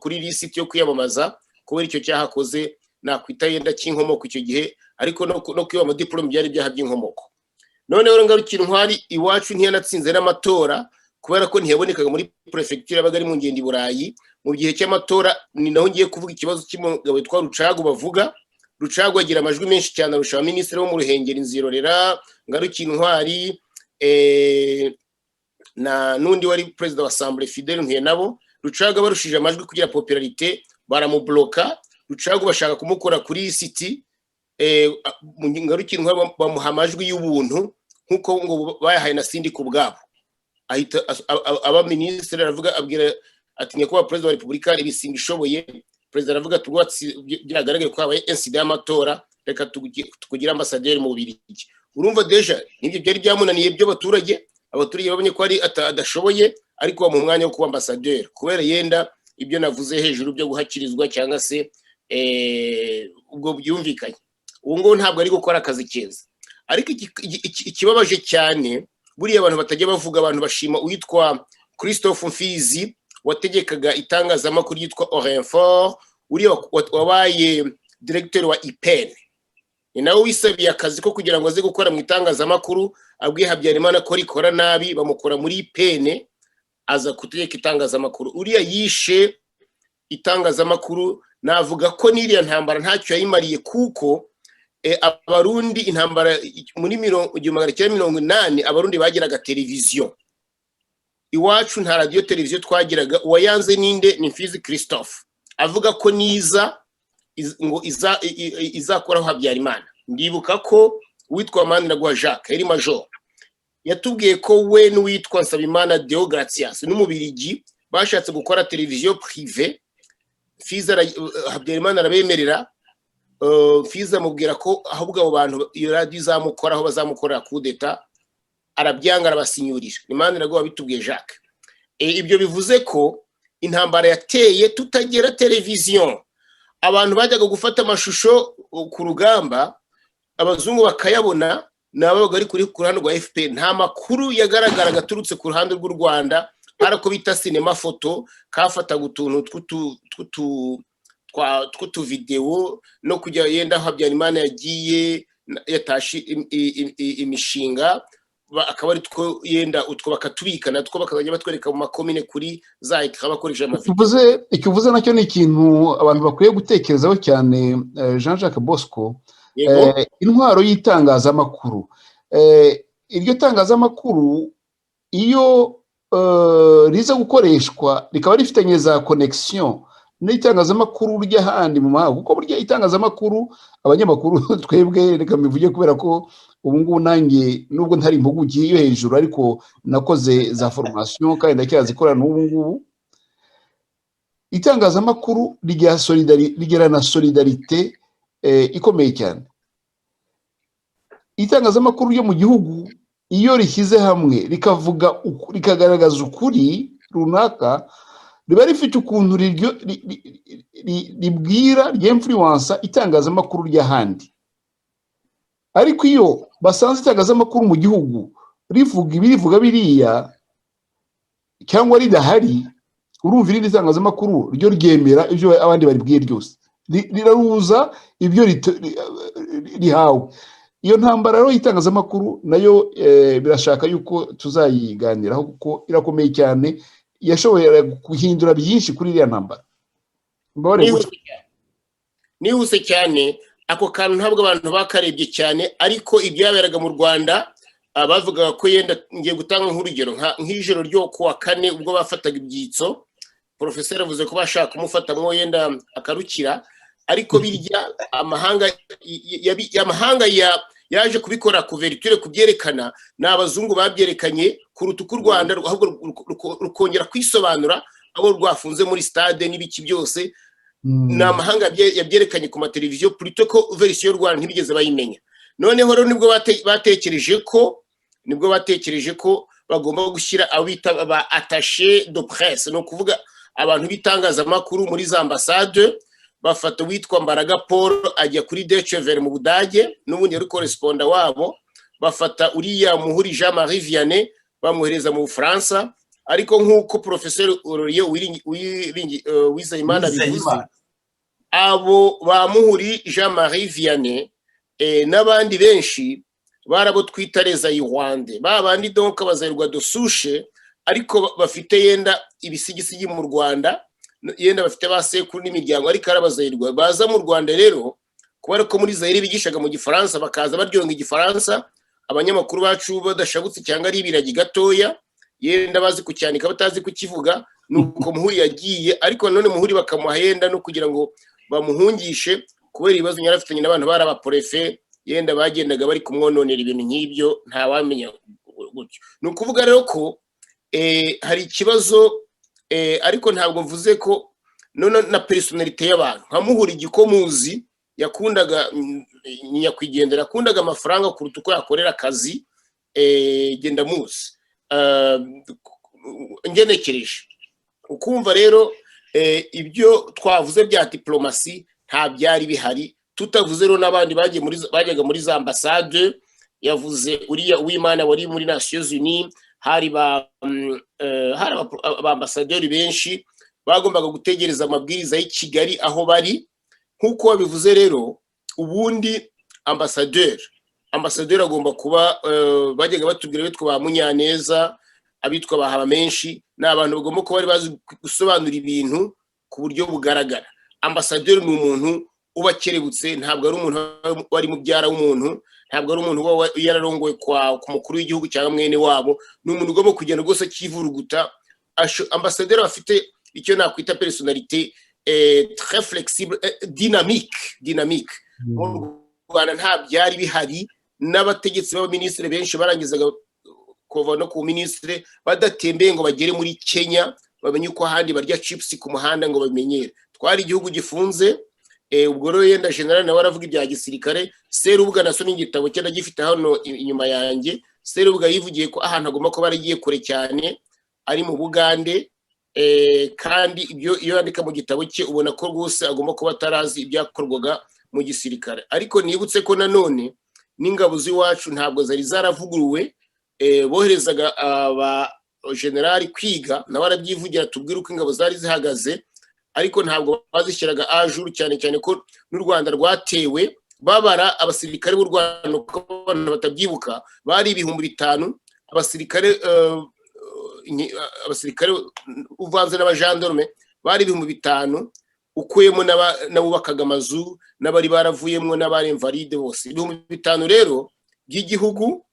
kuri lisiti yo kwiyamamaza kubera icyo cyahakoze nakwita yenda cy'inkomoko icyo gihe, ariko no kwiba amadiplome byari byaha by'inkomoko. None rero ngarukira Intwari iwacu ntiyanatsinze n'amatora kubera ko ntiyabonekaga muri prefecture yabaga ari mu ngendo i Burayi. Mu gihe cy'amatora ni naho ngiye kuvuga ikibazo cy'umugabo witwa Rucagu bavuga. Rucagu agira amajwi menshi cyane arusha minisitiri wo mu Ruhengeri Nzirorera, ngarukira Intwari na nundi wari president wa Assemblée Fidèle Ntuyenabo. Rucagu barushije amajwi kugira popularité baramubloka. Rucagu bashaka kumukora kuri city ngarukira Intwari bamuha amajwi y'ubuntu nkuko ngo bayahaye na sindi ku bwabo. Ahita aba ministre aravuga abwira ati nyakubahwa president wa Repubulika ibisinga ishoboye. President aravuga ati byagaragaye ko habaye incident y'amatora, reka tukugira ambassadeur mu Bubiligi. Urumva deja nibyo byari byamunaniye byo abaturage babonye ko ari adashoboye, ariko mu mwanya wo kuba ambassadeur kubera yenda ibyo navuze hejuru byo guhakirizwa cyangwa se ubwo byumvikanye. Ubu ngo ntabwo ari gukora akazi keza, ariko ikibabaje cyane buriya abantu batajya bavuga, abantu bashima uwitwa Christophe Mfizi wategekaga itangazamakuru yitwa Orinfort, uriya wabaye directeur wa IPN. Ni nawe wisabiye akazi ko kugira ngo aze gukora mu itangazamakuru, abwiye Habyarimana ko rikora nabi bamukora muri IPN aza kutegeka itangazamakuru. Uriya yishe itangazamakuru. Navuga ko n'iriya ntambara ntacyo yayimariye kuko abarundi intambara muri 1980 abarundi bagiraga televiziyo. Iwacu nta radio televiziyo twagiraga. Uwayanze ninde? Ni Mfizi Christophe avuga ko niza ngo izakoraho Habyarimana. Ndibuka ko witwa Maniraguha Jacques yari major yatubwiye ko we n'uwitwa Nsabimana Deogratias n'umubirigi bashatse gukora televiziyo privé. Mfizi Habyarimana arabemerera. Mfizi amubwira ko ahubwo abo bantu iyo radio izamukoraho bazamukorera coup d'etat, arabyanga arabasinyurira. Ni Maniraguha bitubwiye Jacques. Ibyo bivuze ko intambara yateye tutagera televiziyo. Abantu bajyaga gufata amashusho ku rugamba abazungu bakayabona, nababaga ari kuri ruhande rwa FPR. Nta makuru yagaragaraga turutse ku ruhande rw'u Rwanda, ariko bita cinema photo kafataga utuntu tw'utu video no kujya yenda Habyarimana yagiye yatashi imishinga akaba ari two yenda utwo bakatubika natwo bakazajya batwereka mu makomine kuri za ikaba bakoresha amavideo. Icyo uvuze nacyo ni ikintu abantu bakwiye gutekerezaho cyane. Jean-Jacques Bosco, intwaro y'itangazamakuru, iryo tangazamakuru iyo riza gukoreshwa rikaba rifitanye za connection n'itangazamakuru ry'ahandi mu mahanga, kuko burya itangazamakuru abanyamakuru twebwe reka mbivuge kubera ko ubu ngubu nanjye nubwo ntari impuguke yo hejuru ariko nakoze za formation kandi ndacyazikora n'ubu ngubu. Itangazamakuru rigera na solidarité ikomeye cyane. Itangazamakuru yo mu gihugu iyo rishyize hamwe rikavuga rikagaragaza ukuri runaka, riba rifite ukuntu ribwira ry'influence itangazamakuru ry'ahandi. Ariko iyo basanze itangazamakuru mu gihugu rivuga biriya cyangwa ridahari, urumva irindi itangazamakuru ryo ryemera ibyo abandi baribwiye ryose, riraruza ibyo rihawe. Iyo ntambara rero y'itangazamakuru nayo birashaka yuko tuzayiganiraho kuko irakomeye cyane, yashoboye guhindura byinshi kuri iriya ntambara. Nihuse cyane ako kantu ntabwo abantu bakarebye cyane, ariko ibyaberaga mu Rwanda bavugaga ko yenda ngiye gutanga nk'urugero nk'ijoro ryo kuwa kane ubwo bafataga ibyitso. Professeur avuze ko bashaka kumufatamwo yenda akarukira, ariko birya amahanga yaje kubikora couverture kubyerekana n'abazungu babyerekanye kuruta uko u Rwanda ahubwo rukongera kwisobanura abo rwafunze muri stade n'ibiki byose. N'amahanga yabyerekanye ku mateleviziyo plutôt ko version y'u Rwanda ntibigeze bayimenya. Noneho rero nibwo batekereje ko bagomba gushyira abita ba attaché de presse, no kuvuga abantu bitangazamakuru muri za ambassade. Bafata witwa Mbaraga Paul ajya kuri Deutsche Welle mu Budage n'ubundi yari correspondant wabo. Bafata uriya Muhuri Jean Marie Vianney bamwohereza mu Bufaransa, ariko nk'uko Professeur Aurelien Uwizeyimana bivuze, abo bamuhuri Jean-Marie Vianney n'abandi benshi barabo twita reza y'Irwanda, babandi donc abazayirwa dosushe, ariko bafite yenda ibisigisigi mu Rwanda, yenda bafite basekuru n'imiryango, ariko arabazayirwa baza mu Rwanda. Rero kubera ko muri Zaire bigishaga mu Gifaransa, bakaza baryonga Igifaransa, abanyamakuru bacu badashabutse cyangwa ari ibiragi gatoya, yenda bazi kucyanika batazi kukivuga, nuko Muhuri yagiye. Ariko none Muhuri bakamuha yenda no kugira ngo bamuhungishe kubera ibibazo yarafitanye n'abantu barabaporefe, yenda bagendaga bari kumwononera ibintu nk'ibyo, nta wamenya gutyo. Ni ukuvuga rero ko hari ikibazo, ariko ntabwo mvuze ko none na personality y'abantu nka Muhuri Gikomuzi yakundaga nyakwigendera, akundaga amafaranga kuruta uko yakorera akazi, genda muzi ngenekereje ukumva. Rero ibyo twavuze bya diplomasi nta byari bihari, tutavuze rero n'abandi bajyaga muri za ambassade. Yavuze uriya Uwimana wari muri Nations Unies, hari abambasaderi benshi bagombaga gutegereza amabwiriza y'i Kigali aho bari. Nk'uko wabivuze rero, ubundi ambasaderi agomba kuba bajyaga batubwira bitwa ba Munyaneza, abitwa ba Habamenshi, ni abantu bagomba kuba bari bazi gusobanura ibintu ku buryo bugaragara. Ambasaderi ni umuntu uba akerebutse, ntabwo ari umuntu wari mubyara w'umuntu, ntabwo ari umuntu uba yararongoye ku mukuru w'igihugu cyangwa mwene wabo. Ni umuntu ugomba kugenda rwose akivuruguta. Ambasaderi afite icyo nakwita personality très flexible, dynamique. Mu Rwanda nta byari bihari, n'abategetsi b'abaminisitiri benshi barangizaga kuva no ku minisitiri badatembeye ngo bagere muri Kenya bamenye uko ahandi barya chips ku muhanda ngo bamenyere. Twari igihugu gifunze. Ubwo rero yenda general nawe aravuga ibya gisirikare. Serubuga nasomye igitabo cye ndagifite hano inyuma yanjye. Serubuga yivugiye ko ahantu agomba kuba aragiye kure cyane ari mu Bugande, kandi ibyo iyo yandika mu gitabo cye ubona ko rwose agomba kuba atarazi ibyakorwaga mu gisirikare. Ariko nibutse ko nanone n'ingabo z'iwacu ntabwo zari zaravuguruwe, boherezaga aba generali kwiga, nawe arabyivugira tubwire uko ingabo zari zihagaze, ariko ntabwo bazishyiraga ajuru, cyane cyane ko n'u Rwanda rwatewe. Babara abasirikare b'u Rwanda uko abantu batabyibuka bari 5,000, abasirikare uvanze n'abajandarume bari 5,000, ukuyemo n'abubakaga amazu, n'abari baravuyemo n'abari invalide bose 5,000 rero by'igihugu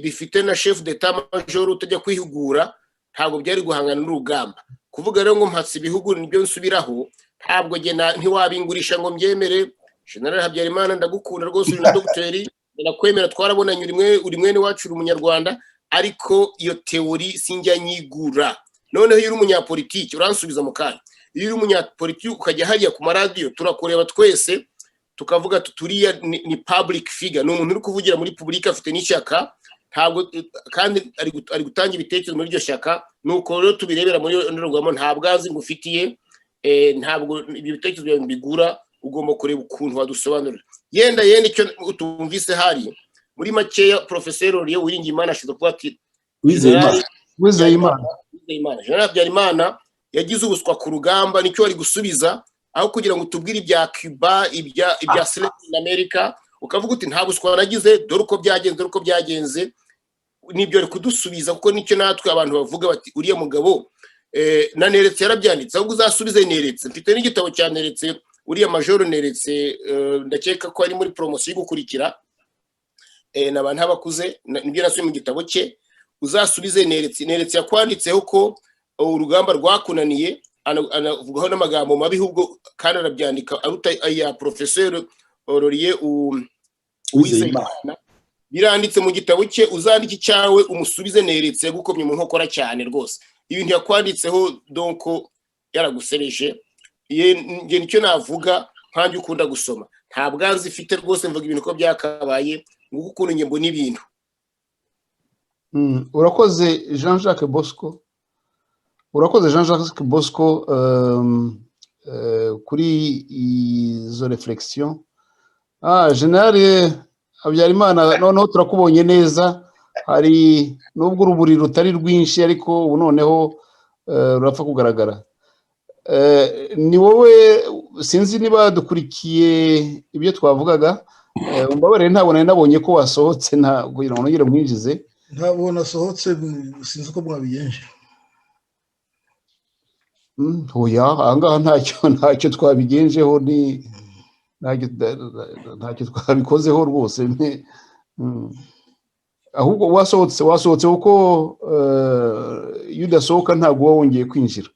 bifite na chef d'état major utajya kwihugura. Ntabwo byari guhangana n'urugamba. Kuvuga rero ngo mpatse ibihugu nibyo nsubiraho, ntabwo ntiwabingurisha ngo mbyemere. General Habyarimana ndagukunda rwose, uri na dogiteri, ndakwemera, twarabonanye, uri mwene wacu, uri umunyarwanda, ariko iyo teori sinjya nyigura. Noneho iyo uri umunyapolitiki uransubiza mu kanya. Iyo uri umunyapolitiki ukajya hariya ku maradiyo turakureba twese tukavuga turiya ni public figure, ni umuntu uri kuvugira muri public, afite n'ishyaka, ntabwo kandi ari gutanga ibitekerezo muri iryo shyaka. Nuko rero tubirebera muri ndorerwamo, ntabwo azi ngufitiye, ntabwo ibyo bitekerezo byawe mbigura. Ugomba kureba ukuntu wadusobanurira. Yenda icyo utumvise hari muri makeya. Professeur Aurelien Uwiringiyimana ashize kuba ati Uwizeyimana General Habyarimana yagize ubuswa ku rugamba, nicyo ari gusubiza, aho kugira ngo tubwire ibya Cuba, ibya Latin America, ukavuga uti nta buswa nagize, dore uko byagenze, nibyo ari kudusubiza, kuko nicyo natwe abantu bavuga bati uriya mugabo na Neretse yarabyanditse, ahubwo uzasubize Neretse. Mfite n'igitabo cya Neretse, uriya majoro Neretse, ndakeka ko ari muri promotion y'igukurikira, n'abantu abakuze, nibyo nasuye mu gitabo cye. Uzasubize Neretse yakwanditseho ko urugamba rwakunaniye, anavugaho n'amagambo mabi, ahubwo kandi arabyandika aruta aya Professeur Aurelien Uwizeyimana. Biranditse mu gitabo cye. Uzandika icyawe umusubize Neretse gukomye mu nkokora cyane rwose. Ibintu yakwanditseho donc yaragusereje. Nge nicyo navuga, nkanjye ukunda gusoma, nta bwanzi ifite rwose, mvuga ibintu ko byakabaye, nguko ukuntu nge mbona ibintu. Urakoze Jean-Jacques Bosco, kuri izo reflexion. General Habyarimana, noneho turakubonye neza, hari nubwo urumuri rutari rwinshi ariko ubu noneho rurapfa kugaragara. Ni wowe sinzi niba dukurikiye ibyo twavugaga, umbabarire ntabwo nari nabonye ko wasohotse kugira ngo nongere mwinjize. Ntabwo nasohotse, sinzi uko mwabigenje. Oya, ahangaha ntacyo twabigenjeho, ntacyo twabikozeho rwose. Ahubwo wasohotse kuko iyo udasohoka ntabwo uba wongeye kwinjira.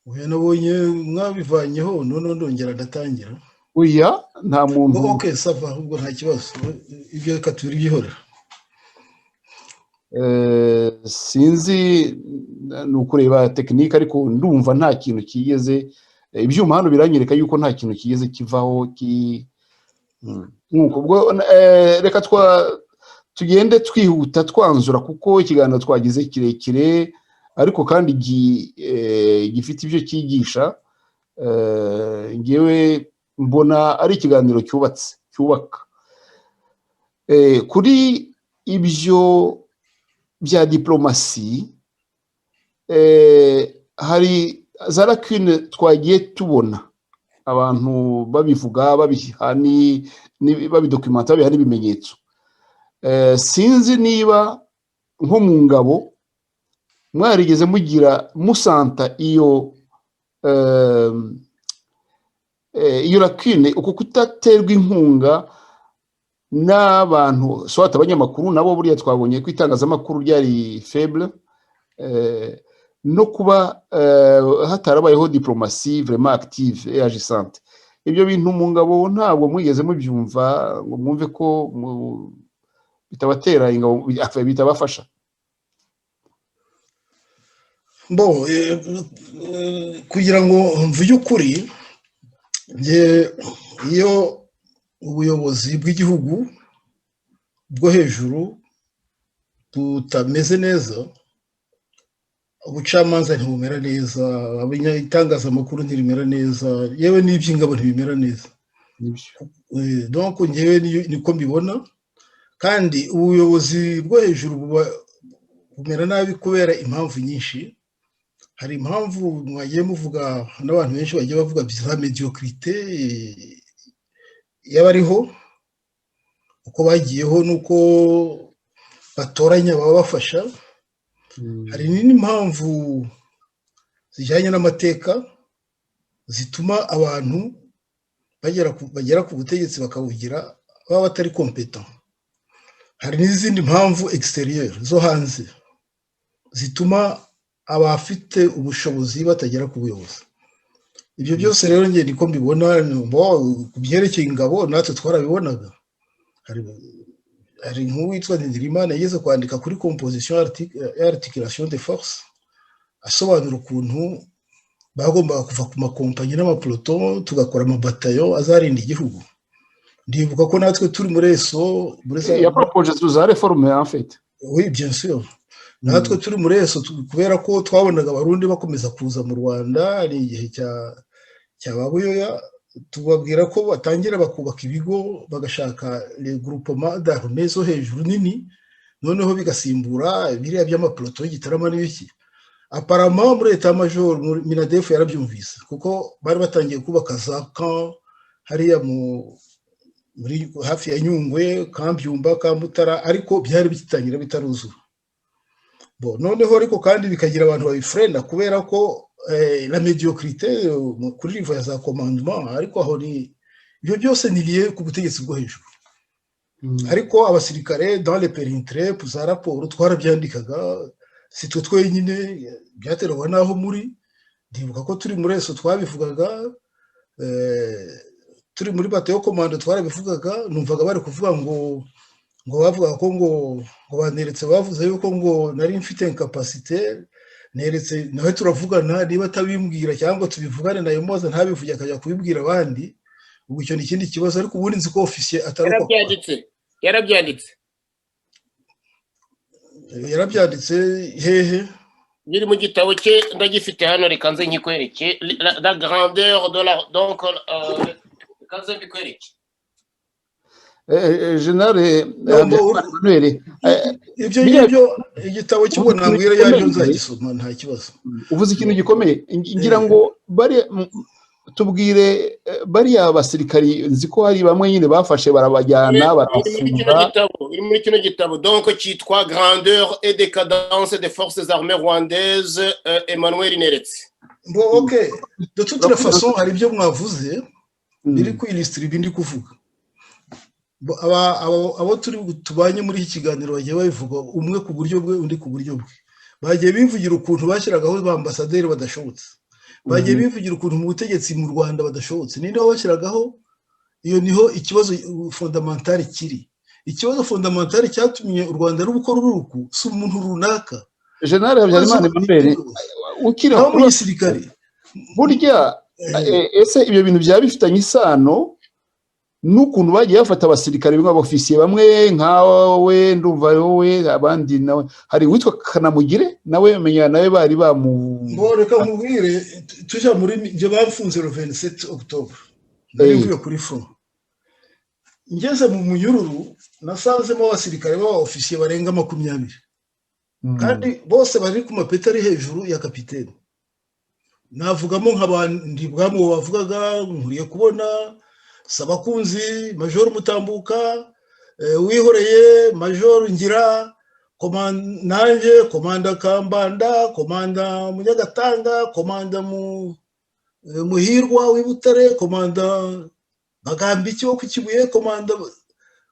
Oya, nabonye mwabivanyeho none ndongera ndatangira. Oya, nta muntu. Okay, sava, ahubwo nta kibazo, ibyo reka tubihorera. Sinzi ni ukureba tekinike ariko ndumva nta kintu kigeze, ibyuma hano biranyereka yuko nta kintu kigeze kivaho nk'uko. Ubwo reka tugende twihuta twanzura kuko ikiganiro twagize kirekire ariko kandi gifite ibyo cyigisha. Ngewe mbona ari ikiganiro cyubaka kuri ibyo bya diplomasi. Hari za lacune twagiye tubona abantu babivuga, babidokumenta, babiha n'ibimenyetso. Sinzi niba nko mu ngabo mwarigeze mugira musanta iyo lacune, uko kutaterwa inkunga n'abantu soit abanyamakuru nabo buriya twabonye ko itangazamakuru ryari faible, no kuba hatarabayeho diplomasi vraiment active et agissante. Ibyo bintu mu ngabo ntabwo mwigeze mubyumva ngo mwumve ko bitabatera ingabo, bitabafasha? Kugira ngo mvuge ukuri, iyo ubuyobozi bw'igihugu bwo hejuru butameze neza, ubucamanza ntibumera neza, itangazamakuru ntirimera neza, yewe n'iby'ingabo ntibimera neza. Donc ngewe niko mbibona, kandi ubuyobozi bwo hejuru bumera nabi kubera impamvu nyinshi. Hari impamvu mwagiye muvuga, n'abantu benshi bagiye bavuga bya mediocrité y'abariho, uko bagiyeho nuko batoranya babafasha. Hari n'impamvu zijyanye n'amateka zituma abantu bagera ku butegetsi bakabugira baba batari competent. Hari n'izindi mpamvu extérieure zo hanze zituma abafite ubushobozi batagera ku buyobozi. Ibyo byose rero ngiye niko mbibona. Ku byerekeye ingabo natwe twarabibonaga. Hari nk'uwitwa Ndirimana yageze kwandika kuri composition articulation de force, asobanura ukuntu bagombaga kuva ku makompanyi n'amapeloton tugakora amabatayo azarinda igihugu. Ndibuka ko natwe turi muri ESO ya propose za réforme en fait. Oui, bien sûr. Natwe turi muri ESO kubera ko twabonaga abarundi bakomeza kuza mu Rwanda. Ari igihe cya Babuyoya, tubabwira ko batangira bakubaka ibigo, bagashaka les groupements d'armées zo hejuru nini, noneho bigasimbura biriya by'amapeloton y'Igitarama n'ibiki. Apparemment muri état major Minadef yarabyumvise, kuko bari batangiye kubaka za camp hariya muri hafi ya Nyungwe, Kambyumba, Kamutara, ariko byari bikitangira bitaruzura. Noneho ariko kandi bikagira abantu babifrena kubera ko la médiocrité kuri niveau ya za commandement, ariko aho ni ibyo byose ni lié ku butegetsi bwo hejuru. Ariko abasirikare dans les périmètres za raporo twarabyandikaga, si twe twenyine, byaterwa naho muri. Ndibuka ko turi muri ESO twabivugaga, turi muri batayo commando twarabivugaga. Numvaga bari kuvuga ngo bavuga ko ngo baneretse, bavuze yuko ngo nari mfite incapacité, neretse nawe turavugana, niba atabimbwira cyangwa tubivugane nayo moza ntabivuge akajya kubibwira abandi, ubwo icyo ni ikindi kibazo. Ariko ubundi nzi ko officier yarabyanditse hehe, biri mu gitabo cye ndagifite hano, reka nze nkikwereke la grandeur de la donc kanze mbikwereke. Generale Emmanuel, ibyo ngibyo igitabo cy'ubwo nambwira yabyo nzagisoma nta kibazo. Uvuze ikintu gikomeye ngira ngo tubwire bariya basirikari nzi ko hari bamwe nyine bafashe barabajyana barafunga. Iri muri kino gitabo donc cyitwa Grandeur et décadence des forces armées rwandaises, Emmanuel Neretse. Bon, ok, de toute façon hari ibyo mwavuze biri kwilisitira ibindi kuvuga. Abo tubanye muri iki kiganiro bagiye babivuga umwe ku buryo bwe undi ku buryo bwe. Bagiye bivugira ukuntu bashyiragaho ba ambasaderi badashobotse. Bagiye bivugira ukuntu mu butegetsi mu Rwanda badashobotse. Ninde wabashyiragaho? Iyo niho ikibazo fondamentale kiri. Ikibazo fondamentale cyatumye u Rwanda rubukora uruku si umuntu runaka. General Habyarimana Emmanuel ukira mu gisirikare. Burya ese ibyo bintu byaba bifitanye isano n'ukuntu bagiye bafata abasirikare b'abofisiye bamwe nkawe ndumva wowe abandi nawe hari witwa Kanamugire nawe menya nawe bari reka nkubwire tujya muri ibyo bafunze le 27 Octobre nari kuri front ngeze mu munyururu nasanzemo abasirikare b'abofisiye barenga 20 kandi bose bari ku mapeti ari hejuru ya kapiteni. Navugamo nk'abandi bwamo bavugaga nkuriye kubona Sabakunzi, Major Mutambuka, Wihoreye, Major Ngira, Komanda Komanda Kambanda, Komanda Munyagatanga, Komanda Muhirwa w'Ibutare, Komanda Bagambiki wo ku Kibuye, Komanda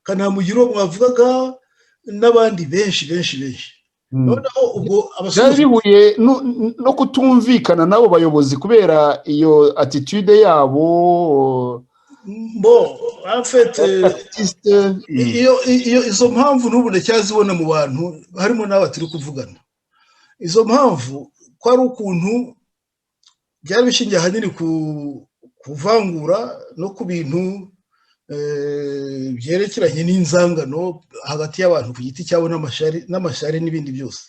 Kanamugiro mwavugaga n'abandi benshi. Noneho ubwo byari bihuye no kutumvikana nabo bayobozi kubera iyo attitude yabo. Bon, en fait, izo mpamvu n'ubu ndacyazibona mu bantu harimo n'aba turi kuvugana. Izo mpamvu ko ari ukuntu byari bishingiye ahanini kuvangura no ku bintu byerekeranye n'inzangano hagati y'abantu ku giti cyabo n'amashari n'ibindi byose.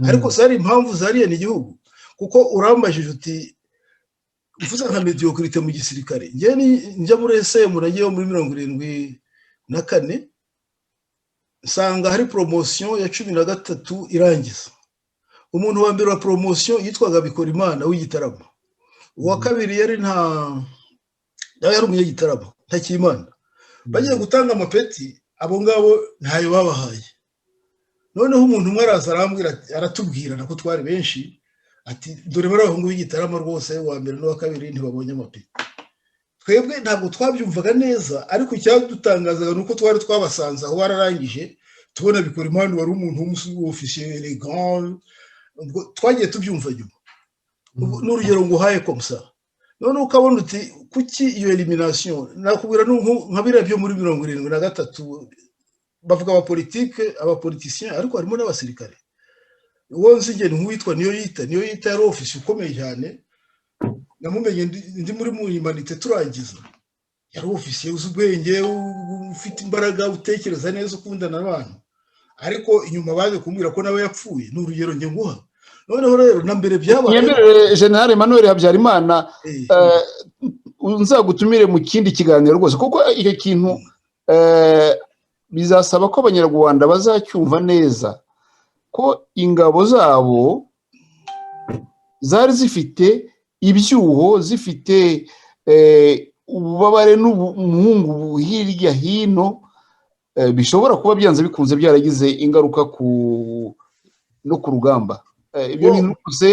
Ariko zari impamvu zariye n'igihugu kuko urambajije uti uvuze nka mediocrité mu gisirikare. Njya muri SM nagiye muri 74 nsanga hari promotion ya 13 irangiza. Umuntu wa mbere wa promotion yitwaga Bikorimana w'Igitaramo. Uwa kabiri yari yari umunyagitaramo Ntakimana. Bagiye gutanga amapeti abo ngabo ntayo babahaye. Noneho umuntu umwe araza arambwira aratubwira nako twari benshi ati dore barahungu b'Igitaramo rwose wa mbere no wa kabiri ntibabonye amapeti. Twebwe ntabwo twabyumvaga neza ariko icyadutangazaga nuko twari twabasanze aho wararangije tubona Bikorimana wari umuntu w'officier elegant. Twagiye tubyumva nyuma. N'urugero nguhaye komsa. None ukabona uti kuki iyo elimination nakubwira nkabira byo muri 73 bavuga abapoliticiens ariko harimo n'abasirikare. Uwo nzige nk'uwitwa niyo yita yari office ukomeye cyane namumenye ndi muri mu humanité turangiza. Yari office uzubwenge ufite imbaraga utekereza neza ukundana n'abantu ariko inyuma baje kumbwira ko nawe yapfuye. N'urugero nge nguha. Noneho rero na mbere byabaye General Emmanuel Habyarimana unzagutumire mu kindi kiganiro rwose kuko icyo kintu bizasaba ko abanyarwanda bazacyumva neza ko ingabo zabo zari zifite ibyuho zifite ububabare n'umuhungu hirya hino bishobora kuba byanze bikunze byaragize ingaruka no ku rugamba. Ibyo bintu byose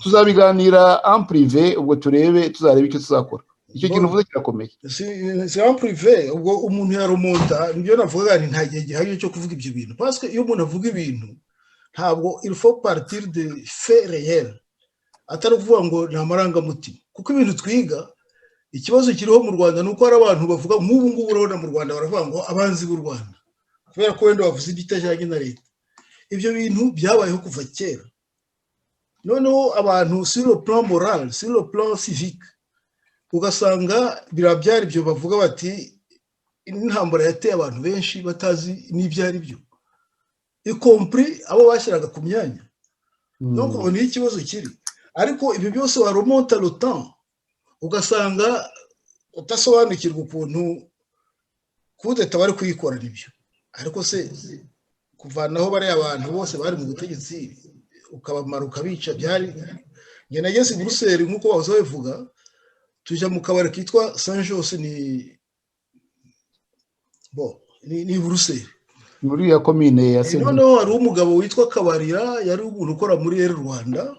tuzabiganira en privé ubwo tuzareba icyo tuzakora. Icyo kintu uvuze kirakomeye. C'est en privé ubwo umuntu yarumonta nibyo navuga nta gihe gihari cyo kuvuga ibyo bintu parce que iyo umuntu avuga ibintu ntabwo il faut partir de faits réels atari kuvuga ngo nta marangamutima kuko ibintu twiga ikibazo kiriho mu Rwanda nuko hari abantu bavuga nk'ubu ngubu urabona mu Rwanda baravuga ngo abanzi b'u Rwanda kubera ko wenda bavuze igitajyanye na leta. Ibyo bintu byabayeho kuva kera. Noneho abantu sur le plan moral, sur le plan civique ugasanga birabyari byo bavuga bati intambara yateye abantu benshi batazi n'ibyari byo y compris abo bashyiraga ku myanya. Donc ubu ni ikibazo kiri ariko ibyo byose waremonta le temps ugasanga utasobanukirwa ukuntu kudeta bari kuyikora nibyo ariko se kuvanaho bariya abantu bose bari mu butegetsi ukabamara ukabica byari njye nageze i Buruseli nk'uko bahoze babivuga tujya mu kabari kitwa Saint Jose ni Buruseli muri ya komine ya Sebu. noneho hari umugabo witwa Kabarira yari umuntu ukora muri Air Rwanda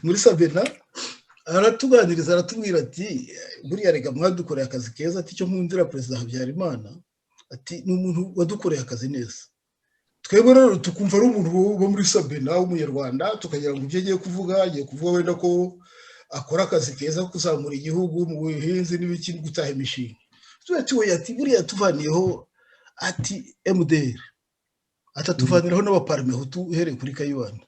muri Sabena aratuganiriza aratubwira ati buriya rega mwadukoreye akazi keza ati cyo nkundira Perezida Habyarimana ati ni umuntu wadukoreye akazi neza twebwe rero tukumva ari umuntu wo muri Sabena w'umunyarwanda tukagira ngo ibyo agiye kuvuga wenda ko akora akazi keza kuzamura igihugu mu buhinzi n'ibiki gutaha imishinga tuwe ati buriya tuvaniyeho ati MDR atatuvaniraho n'abaparmehutu uhereye kuri Kayibanda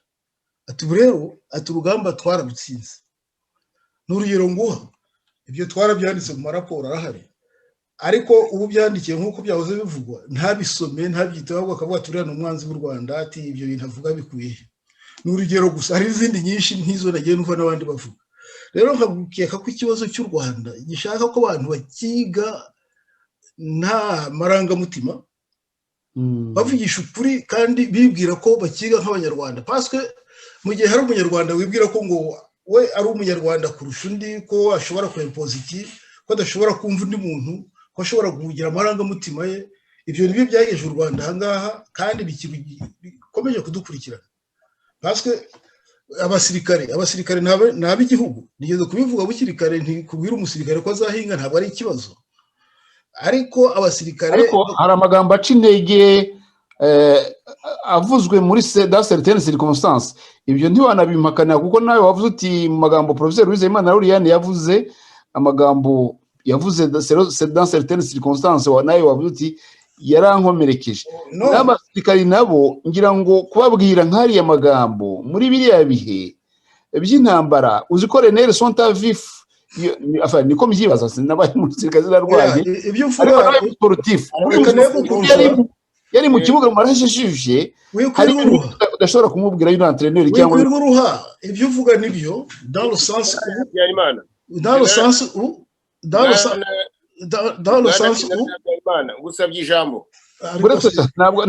ati rero ati urugamba twararutsinze n'urugero nguha ibyo twarabyanditse mu maraporo arahari ariko ubu byandikiye nk'uko byahoze bivugwa ntabisome ntabyiteho ahubwo akavuga ati uriya ni umwanzi w'u Rwanda ati ibyo bintu avuga bikuye n'urugero gusa hari izindi nyinshi nk'izo nagiye numva n'abandi bavuga rero nkabukeka ko ikibazo cy'u Rwanda gishaka ko abantu bakiga nta marangamutima bavugisha ukuri kandi bibwira ko bakiga nk'abanyarwanda paswe mu gihe hari umunyarwanda wibwira ko ngo we ari umunyarwanda kurusha undi ko ashobora kwempoza iki ko adashobora kumva undi muntu ko ashobora kugira amarangamutima ye ibyo nibyo byageje u Rwanda ahangaha kandi bikomeje kudukurikirana paswe abasirikare n'ab'igihugu nigeze kubivuga bukiri kare ntikubwira umusirikare ko azahinga ntabwo ari ikibazo ariko abasirikare ariko hari amagambo aca intege avuzwe muri dans certaines circonstances ibyo ntiwanabimpakanira kuko nawe wavuze uti mu magambo Professeur Uwizeyimana Lauriyani yavuze amagambo yavuze dans certaines circonstances nawe wavuze uti yarankomerekeje n'abasirikari nabo ngira ngo kubabwira nk'ariya magambo muri biriya bihe by'intambara uzi ko Renel Sontavif niko mbyibaza sinabaye mu gisirikare zirarwaye ariko nawe sportif yari mu kibuga marashishije hari udashobora kumubwira y'u entraîneur cyangwa uruha ibyo uvuga nibyo dans le sens gusabye ijambo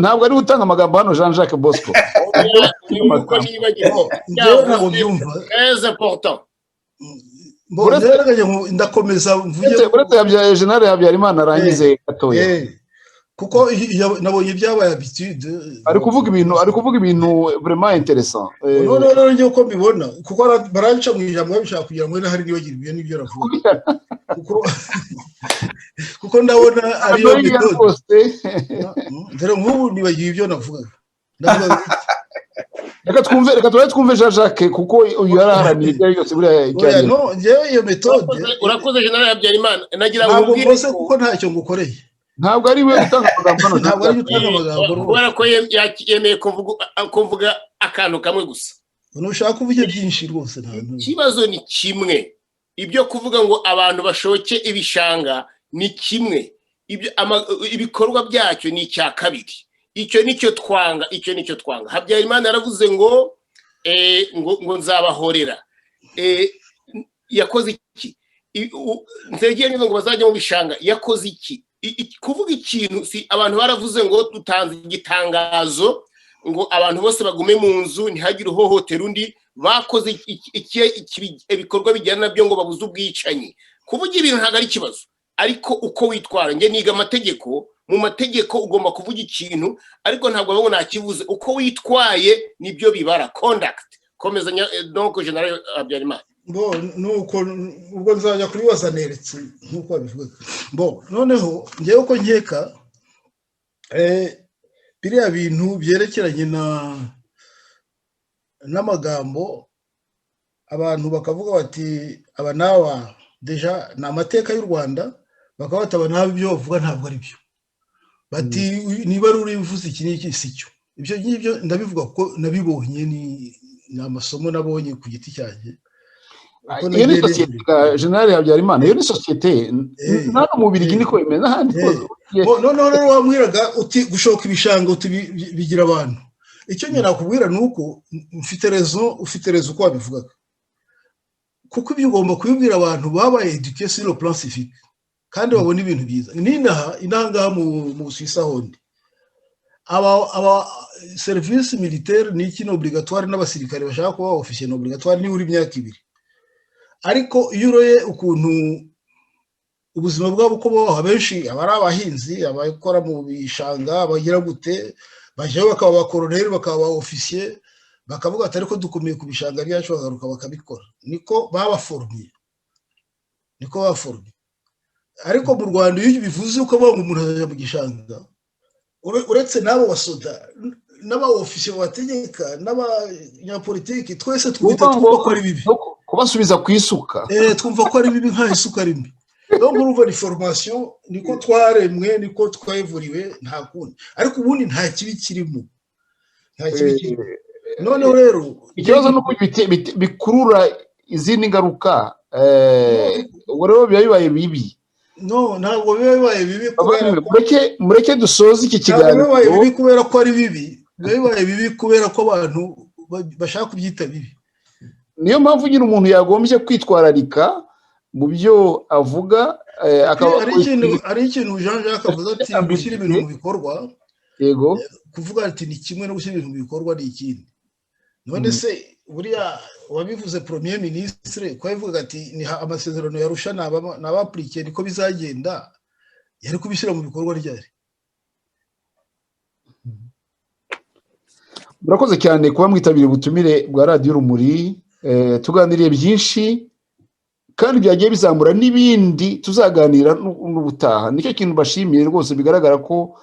ntabwo ari gutanga amagambo hano Jean Jacques Bosco ndakomeza uretse General Habyarimana arangize gatoya kuko nabonye byabaye habitude ari kuvuga ibintu vraiment intéressant no njye uko mbibona kuko baranca mu ijambo babishaka kugira ngo hari nibagira ibyo nibyo ravuga kuko ndabona ari yo metode dore nk'ubu nibagiye ibyo navuga reka twumve Jean Jacques kuko uyu yaraharaniye ibyo yose buriya icyagiye no njye iyo metode urakoze General Habyarimana nagira ngo ubwire kuko ntacyo ngukoreye ntabwo ari we gutanga amagambo ntabwo ari gutanga amagambo kubera ko yemeye kuvuga akantu kamwe gusa nushaka uvuge byinshi rwose ikibazo ni kimwe ibyo kuvuga ngo abantu bashoke ibishanga ni kimwe ibikorwa byacyo ni icya kabiri icyo nicyo twanga Habyarimana yaravuze ngo nzabahorera yakoze iki nzegeye ngo bazajya mu bishanga yakoze iki kuvuga ikintu si abantu baravuze ngo dutanze igitangazo ngo abantu bose bagume mu nzu ntihagire uhohotera undi bakoze ibikorwa bijyana nabyo ngo babuze ubwicanyi kuvuga ibintu ntabwo ari ikibazo ariko uko witwara njye niga amategeko mu mategeko ugomba kuvuga ikintu ariko ntabwo babona nakivuze uko witwaye nibyo bibara conduct komezanya donc General Habyarimana nuko ubwo nzajya kuribaza neretse nkuko babivuga noneho ngewe uko nkeka biriya bintu byerekeranye n'amagambo abantu bakavuga bati aba n'aba deja ni amateka y'u Rwanda bakaba bataba nabi ibyo bavuga ntabwo ari byo bati niba ari urivuze iki n'iki si cyo ibyo ngibyo ndabivuga ko nabibonye ni amasomo nabonye ku giti cyanjye iyo ni sosiyete General Habyarimana iyo ni sosiyete nta n'umubiri niko bimeze n'ahandi noneho wambwiraga uti gushoka ibishanga bigira abantu icyo njye nakubwira ni uko ufite rezo uko wabivugaga kuko ibyo ugomba kubibwira abantu babaye eduqué sur le plan civique kandi babona ibintu byiza inaha mu Busuwisi hondi aba serivisi militaire ni ikintu obligatoire n'abasirikare bashaka kuba officier obligatoire ni uri imyaka 2 ariko iyo uroye ukuntu ubuzima bwabo uko baho benshi abari abahinzi abakora mu bishanga bagira gute baje bakaba abakoroneri bakaba officier bakavuga ati ariko dukomeye ku bishanga byacu bagaruka bakabikora niko babaformiye ariko mu Rwanda iyo bivuze uko banga umuntu aje mu gishanga uretse nabo basoda n'aba officier bategeka n'abanyapolitiki twese twita twumva ko ari bibi kubasubiza ku isuka twumva ko ari bibi nka isuka rimwe donc urumva ni formation niko twaremwe niko twayivuriwe nta kundi ariko ubundi nta kibi kirimo noneho rero ikibazo nuko bikurura izindi ngaruka rero biba bibaye bibi ntabwo biba bibaye bibi mureke dusoze iki kiganiro biba bibaye bibi kubera ko ari bibi biba bibaye bibi kubera ko abantu bashaka kubyita bibi niyo mpamvu nyine umuntu yagombye kwitwararika mu byo avuga ari ikintu Jean Jacques avuze ati gushyira ibintu mu bikorwa yego kuvuga ati ni kimwe no gushyira ibintu mu bikorwa ni ikindi none se buriya wabivuze premier ministre ko yavuga ati ni amasezerano yarusha n'abaplike niko bizagenda yari kubishyira mu bikorwa ryari. Murakoze cyane kuba mwitabiriye ubutumire bwa Radio Urumuri, tuganiriye byinshi kandi byagiye bizamura n'ibindi tuzaganira n'ubutaha. Nicyo kintu bashimiye rwose, bigaragara ko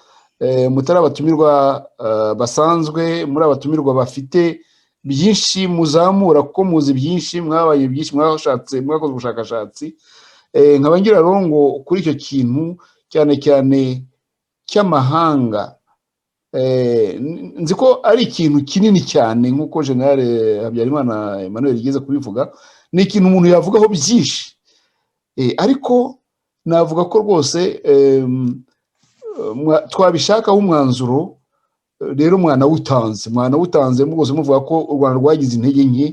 mutari abatumirwa basanzwe, muri abatumirwa bafite byinshi muzamura, kuko muzi byinshi, mwabaye byinshi, mwashatse, mwakoze ubushakashatsi. Nkaba ngira ngo kuri icyo kintu cyane cyane cy'amahanga, nzi ko ari ikintu kinini cyane nk'uko General Habyarimana Emmanuel yigeze kubivuga, ni ikintu umuntu yavugaho byinshi, ariko navuga ko rwose twabishakaho umwanzuro. Rero mwana wutanze rwose muvuga ko u Rwanda rwagize intege nke.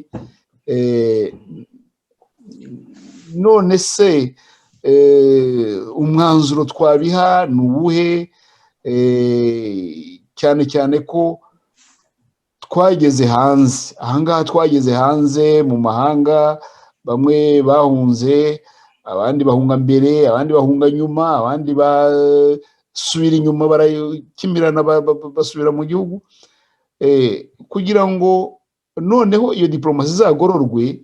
None se umwanzuro twabiha ni uwuhe? Cyane cyane ko twageze hanze, ahangaha twageze hanze mu mahanga, bamwe bahunze, abandi bahunga mbere, abandi bahunga nyuma, abandi basubira inyuma barakimirana basubira mu gihugu, kugira ngo noneho iyo diplomasi izagororwe.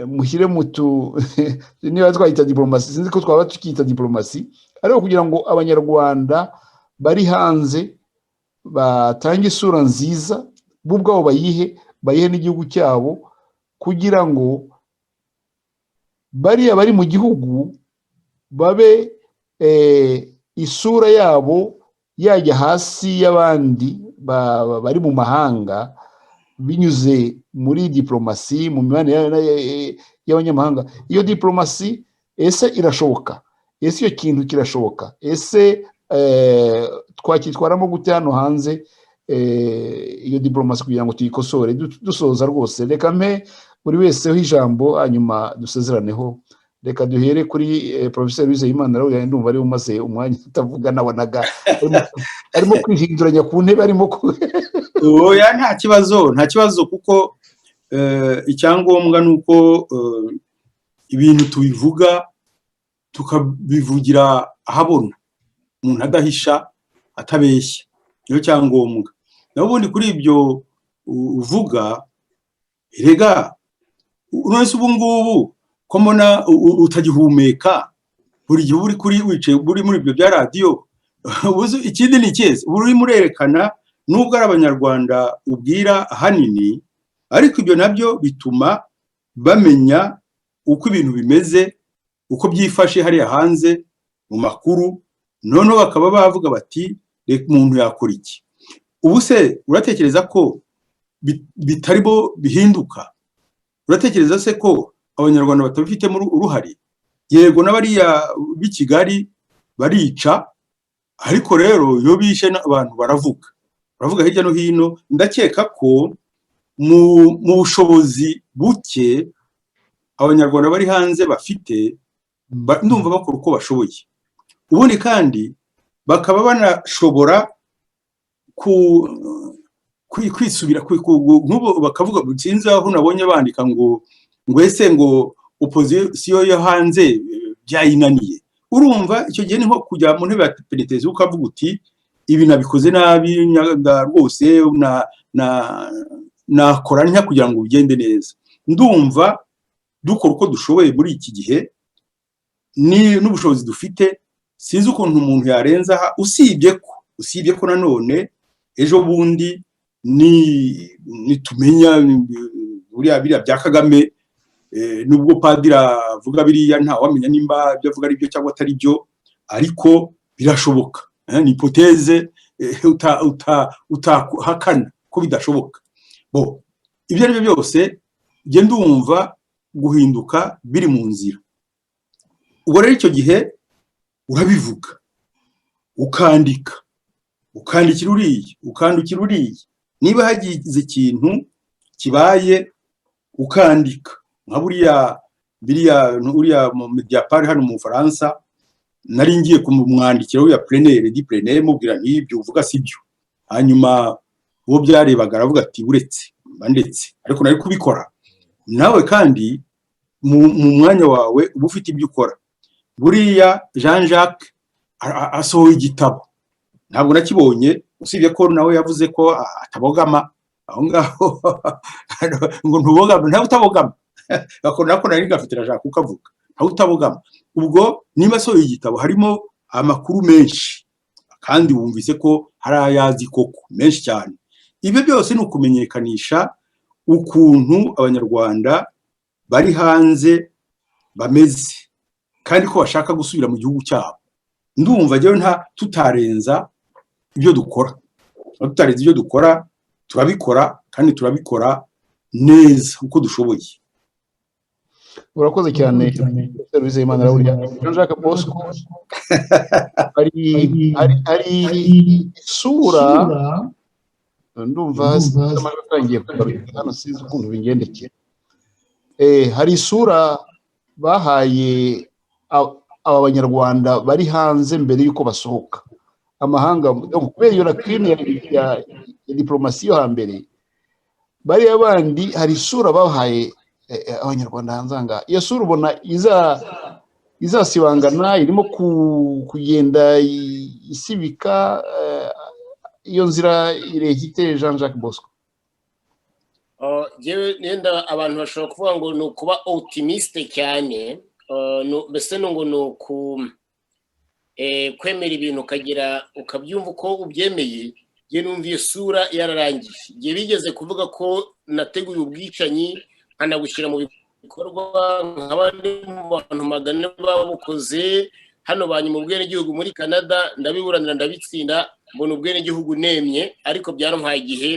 Mushyire mutu niba twayita diplomasi, sinzi ko twaba tukita diplomasi, ariko kugira ngo abanyarwanda bari hanze batange isura nziza, bo ubwabo bayihe n'igihugu cyabo, kugira ngo bariya bari mu gihugu babe isura yabo yajya hasi y'abandi bari mu mahanga, binyuze muri diplomasi, mu mibanire y'abanyamahanga. Iyo diplomasi ese irashoboka? Ese iyo kintu kirashoboka? Ese twakitwaramo gute hano hanze iyo diplomasi kugira ngo tuyikosore? Dusoza rwose, reka mpe buri wese ijambo, hanyuma dusezeraneho. Reka duhere kuri Professor Uwizeyimana, rero ndumva ari umaze umwanya utavuga, nabonaga arimo kwihinduranya ku ntebe, arimo oya, nta kibazo, kuko icyangombwa nuko ibintu tubivuga tukabivugira ahabona, umuntu adahisha, atabeshya, niyo cyangombwa. naho ubundi kuri ibyo uvuga, erega unese ubu ngubu ko mbona utagihumeka, buri gihe uri kuri wicaye buri muri ibyo bya radio, ikindi ni cyese uri murerekana nubwo ari abanyarwanda ubwira hanini, ariko ibyo nabyo bituma bamenya uko ibintu bimeze, uko byifashe hariya hanze mu makuru, noneho bakaba bavuga bati reka umuntu yakora iki. Ubu se uratekereza ko bitaribo bihinduka? Uratekereza se ko abanyarwanda batabifitemo uruhare? Yego n'abariya b'i Kigali barica, ariko rero iyo bishe abantu baravuga hirya no hino. Ndakeka ko mu bushobozi buke abanyarwanda bari hanze bafite, ndumva bakora uko bashoboye ubundi kandi bakaba banashobora kwisubira nk'ubu bakavuga sinzi aho nabonye bandika ngo ese ngo opozisiyo yo hanze byayinaniye urumva icyo gihe ni nko kujya mu ntebe ya penetezi ukavuga uti ibi nabikoze nabi rwose nakora ntya kugira ngo bigende neza ndumva dukora uko dushoboye muri iki gihe n'ubushobozi dufite sinzi ukuntu umuntu yarenza aha usibye ko nanone ejo bundi nitumenya biriya bya Kagame nubwo padiri avuga biriya ntawamenya nimba ibyo avuga ari byo cyangwa atari byo ariko birashoboka ni hipoteze utahakana ko bidashoboka ibyo ari byo byose njye ndumva guhinduka biri mu nzira ubwo rero icyo gihe urabivuga ukandikira uriya niba hagize ikintu kibaye ukandika nka uriya mu Mediapart hano mu Faransa nari ngiye kumwandikira uriya plenere mubwira n'ibyo uvuga si byo hanyuma uwo byarebaga aravuga ati uretse ndetse ariko nari kubikora nawe kandi mu mwanya wawe uba ufite ibyo ukora buriya Jean Jacques asohoye igitabo ntabwo nakibonye usibye ko nawe yavuze ko atabogama aho ngaho ngo ntubogama ntawe utabogama bakora ko nari gafite Jacques ukavuga ntawe utabogama ubwo niba asohoye igitabo harimo amakuru menshi kandi wumvise ko hari ayazi koko menshi cyane ibyo byose ni ukumenyekanisha ukuntu abanyarwanda bari hanze bameze kandi ko bashaka gusubira mu gihugu cyabo ndumva jewe tutarenza ibyo dukora turabikora kandi turabikora neza uko dushoboye urakoze cyane Dr. Imana Lauriya Jean-Jacques Bosco ari sura ndumva amatangiye kugaruka hano sinzi ukuntu bingendekeye hari isura bahaye aba banyarwanda bari hanze mbere yuko basohoka amahanga kubera iyo rakini ya diplomasi yo hambere bari abandi hari isura bahaye abanyarwanda hanze anga iyo sura ubona izasibangana irimo kugenda isibika iyo nzira irehite Jean-Jacques Bosco jewe nenda abantu bashobora kuvuga ngo ni ukuba optimiste cyane mbese ngo ni kwemera ibintu ukabyumva uko ubyemeye njye numviye sura yararangiye njye bigeze kuvuga ko nateguye ubwicanyi nkanabushyira mu bikorwa nk'abandi mu bantu magana babukoze hano banyuma ubwenegihugu muri Canada ndabiburanira ndabitsinda mbona ubwenegihugu nemye ariko byaramuhaye igihe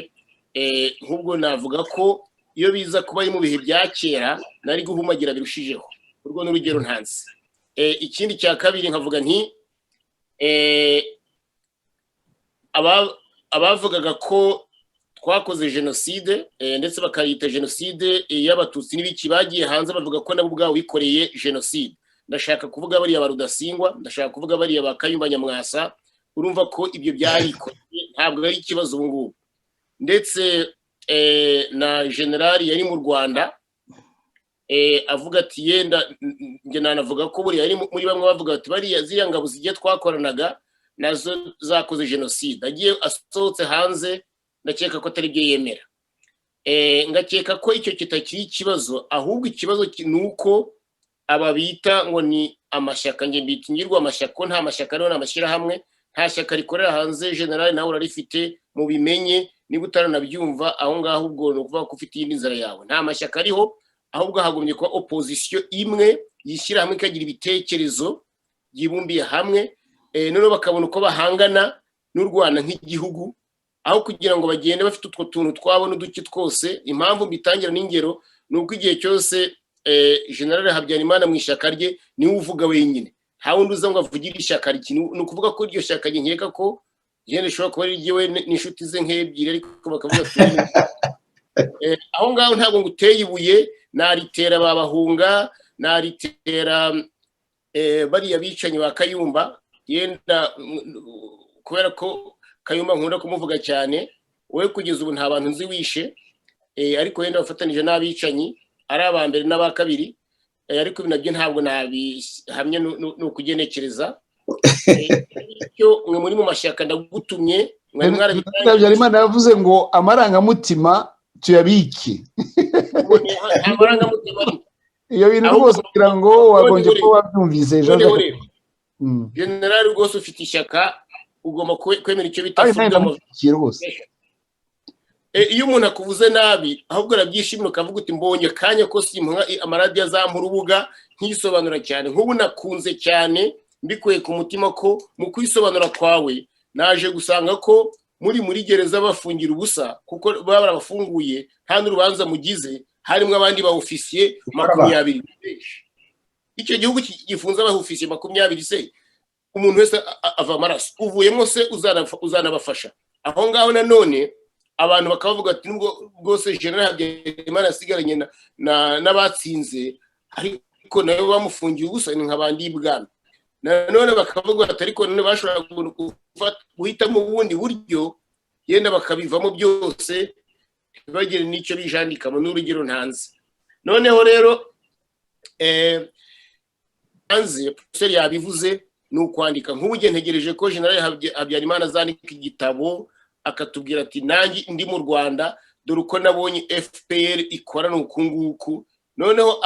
nk'ubwo navuga ko iyo biza kuba ari mu bihe bya kera nari guhumagira birushijeho urwo n'urugero ntanze ikindi cya kabiri nkavuga nti abavugaga ko twakoze jenoside ndetse bakayita jenoside y'abatutsi n'ibiki bagiye hanze bavuga ko nabo ubwabo bikoreye jenoside ndashaka kuvuga bariya ba Rudasingwa ndashaka kuvuga bariya ba Kayumba Nyamwasa urumva ko ibyo byarikoreye ntabwo ari ikibazo ubu ngubu ndetse na generali yari mu Rwanda avuga ati yenda njye nanavuga ko buriya yari muri bamwe bavuga ati bariya ziriya ngabo zigiye twakoranaga nazo zakoze jenoside agiye asohotse hanze ndakeka ko atari byo yemera ngakeka ko icyo kitakiri ikibazo ahubwo ikibazo ni uko aba bita ngo ni amashyaka njye mbita ingirwa amashyaka nta mashyaka rero n'amashyirahamwe nta shyaka rikorera hanze generali nawe urarifite mu bimenye niba utaranabyumva aho ngaho ubwo ni ukuvuga ko ufite iyindi nzara yawe nta mashyaka ariho ahubwo hagumye kuba opozisiyo imwe yishyira hamwe ikagira ibitekerezo byibumbiye hamwe noneho bakabona uko bahangana n'u Rwanda nk'igihugu aho kugira ngo bagende bafite utwo tuntu twabo n'uduki twose impamvu mbitangira n'ingero ni uko igihe cyose generale Habyarimana mu ishyaka rye niwe uvuga wenyine nta wundi uza ngo avugire ishyaka rye ni ukuvuga ko iryo shyaka nkeka ko genda rishobora kuba ari ryiwe n'inshuti ze nk'ebyiri ariko bakavuga aho ngaho ntabwo ngo uteye ibuye naritera babahunga naritera bariya bicanyi ba Kayumba, yenda kubera ko Kayumba nkunda kumuvuga cyane, wowe kugeza ubu nta bantu nzi wishe, ariko yenda bafatanije n'abicanyi ari aba mbere n'aba kabiri, ariko nabyo ntabwo nabihamye n'ukugenekereza. Icyo mwe muri mu mashyaka ndagutumye mwari mwarabitangiye. Habyarimana yavuze ngo amarangamutima tuyabike. Amarangamutima iyo bintu rwose kugira ngo wagombye ko wabyumvise General rwose ufite ishyaka ugomba kwemera icyo bita rwose. Iyo umuntu akuvuze nabi ahubwo arabyishimira ukavuga uti mbonye kanya ko simpa amaradiyo azampa urubuga nkisobanura cyane. Nk'ubu nakunze cyane mbikuye ku mutima ko mu kwisobanura kwawe naje gusanga ko muri gereza bafungira ubusa kuko baba barabafunguye nta n'urubanza mugize, harimo abandi ba ofisiye 20. Icyo gihugu gifunze aba ofisiye 20 se umuntu wese ava amaraso uvuyemo se uzanabafasha aho ngaho. Nanone abantu bakavuga ati nubwo bwose General Habyarimana asigaranye n'abatsinze ariko nayo bamufungiye ubusa ni nk'abandi bwana. Nanone bakavuga ati ariko none bashobora guhitamo ubundi buryo yenda bakabivamo byose bagire n'icyo bijandikamo n'urugero ntanze. Noneho rero hanze professeur yabivuze ni ukwandika. Nk'ubuge ntegereje ko General Habyarimana azandika igitabo akatubwira ati nanjye ndi mu Rwanda dore uko nabonye FPR ikora n'uku nguku. Noneho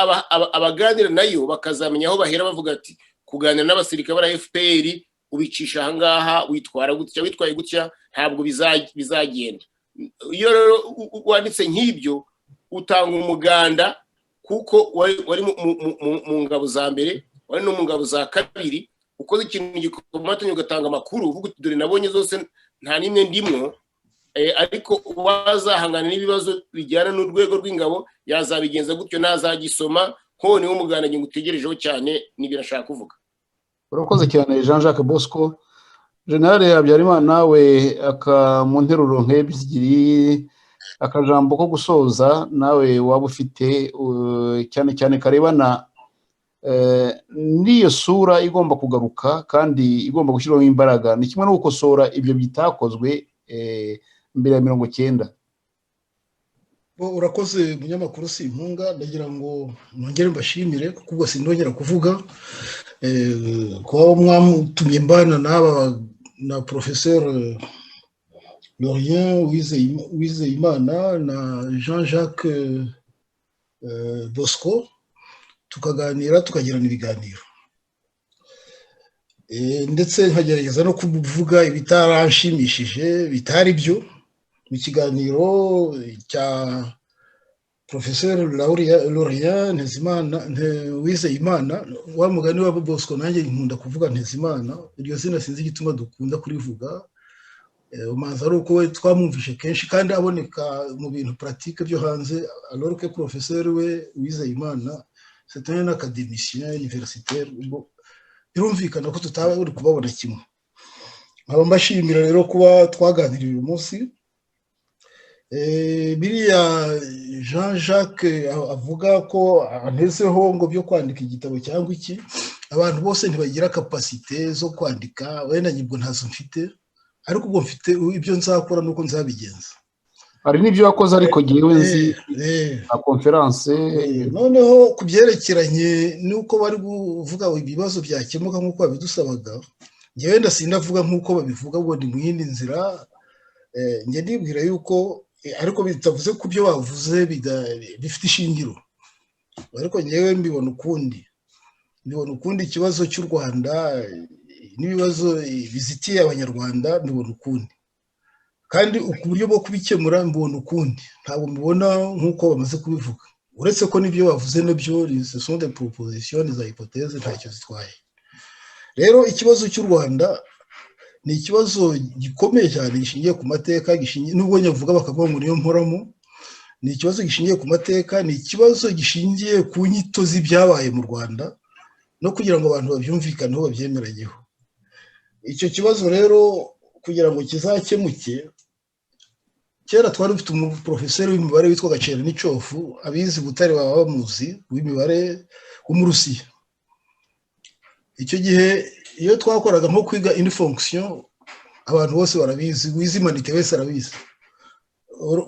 abaganira nayo bakazamenya aho bahera bavuga ati kuganira n'abasirikare bara FPR ubicisha ahangaha witwara gutya witwaye gutya ntabwo bizagenda. Iyo rero wanditse nk'ibyo utanga umuganda kuko wari mu ngabo za mbere wari no mu ngabo za kabiri ukoze ikintu gikomatanye ugatanga amakuru uvuga uti dore nabonye zose nta nimwe ndimwo, ariko wazahangana n'ibibazo bijyana n'urwego rw'ingabo yazabigenza gutyo nazagisoma ho niwo muganda ngutegerejeho cyane nibirashaka kuvuga. Urakoze cyane Jean Jacques Bosco. General Habyarimana nawe mu nteruro nk'ebyiri akajambo ko gusoza nawe waba ufite cyane cyane karebana n'iyo sura igomba kugaruka kandi igomba gushyirwamo imbaraga, ni kimwe no gukosora ibyo bitakozwe mbere ya 90. Urakoze munyamakuru Simpunga, ndagira ngo nongere mbashimire kuko ubwo sindongera kuvuga ko mwamutumye mbana na Professeur Laurien Uwizeyimana na Jean Jacques Bosco tukaganira tukagirana ibiganiro, ndetse nkagerageza no kuvuga ibitaranshimishije bitari byo mu kiganiro cya Professeur Laurien Uwizeyimana. Wa mugani wa Bosco nanjye nkunda kuvuga Ntezimana, iryo zina sinzi igituma dukunda kurivuga, umanza ari uko we twamwumvishe kenshi kandi aboneka mu bintu pratique byo hanze, alors que Professeur we Uwizeyimana c'est un académicien universitaire, birumvikana ko tutaba uri kubabona kimwe. Nkaba mbashimira rero kuba twaganiriye uyu munsi. Biriya Jean Jacques avuga ko anezeho ngo byo kwandika igitabo cyangwa iki, abantu bose ntibagira capacité zo kwandika, wenda nyibwo ntazo mfite, ariko ubwo mfite ibyo nzakora nuko nzabigenza. Hari n'ibyo wakoze ariko giwe nzi na conference. Noneho kubyerekeranye nuko bari kuvuga ibibazo byakemuka nkuko babidusabaga, ngewe ndasindavuga nkuko babivuga ngo ndi mu yindi nzira. Nge ndibwira yuko ariko bitavuze ku byo bavuze bifite ishingiro, ariko ngewe mbibona ukundi ikibazo cy'u Rwanda n'ibibazo bizitiye abanyarwanda mbibona ukundi, kandi uburyo bwo kubikemura mbibona ukundi, ntabwo mbibona nk'uko bamaze kubivuga, uretse ko n'ibyo bavuze nabyo ce sont des propositions za hypothèses ntacyo zitwaye. Rero ikibazo cy'u Rwanda ni ikibazo gikomeye cyane gishingiye ku mateka, nubwo nyavuga bakavuga ngo niyo mporamo, ni ikibazo gishingiye ku mateka, ni ikibazo gishingiye ku nyito z'ibyabaye mu Rwanda no kugira ngo abantu babyumvikaneho babyemeranyeho. Icyo kibazo rero kugira ngo kizakemuke, kera twari dufite umuprofeseri w'imibare witwa Gacera Nicofu, abizi Butare baba bamuzi, w'imibare w'umurusiya. icyo gihe iyo twakoraga nko kwiga une fonction abantu bose barabizi, wizimanite wese arabizi,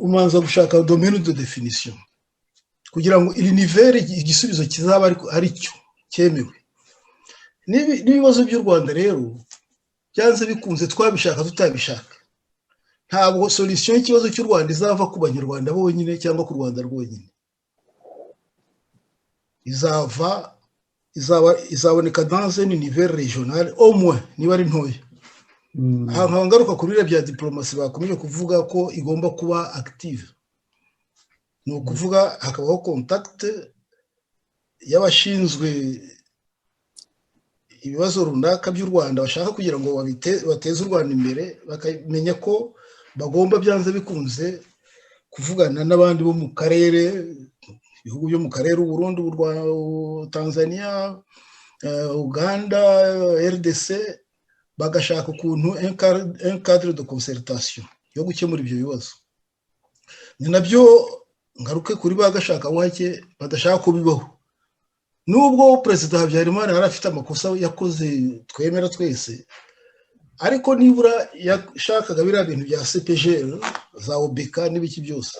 umanza gushaka domaine de définition kugira ngo l'univers igisubizo kizaba ari cyo cyemewe. N'ibibazo by'u Rwanda rero byanze bikunze twabishaka tutabishaka, ntabwo solution y'ikibazo cy'u Rwanda izava ku banyarwanda bonyine cyangwa ku Rwanda rwonyine, izaboneka dans un univers régional au moins niba ari ntoya. Aha ngaruka kuri bya diplomasi bakomeje kuvuga ko igomba kuba active, ni ukuvuga hakabaho contact y'abashinzwe ibibazo runaka by'u Rwanda bashaka kugira ngo bateze u Rwanda imbere, bakamenya ko bagomba byanze bikunze kuvugana n'abandi bo mu karere, ibihugu byo mu karere, u Burundi, Tanzania, Uganda, RDC, bagashaka ukuntu un cadre de concertation yo gukemura ibyo bibazo. Ni nabyo ngaruke kuri bagashaka wake badashaka kubibaho, nubwo Perezida Habyarimana yari afite amakosa yakoze twemera twese, ariko nibura yashakaga biriya bintu bya CPG za OBK n'ibiki byose,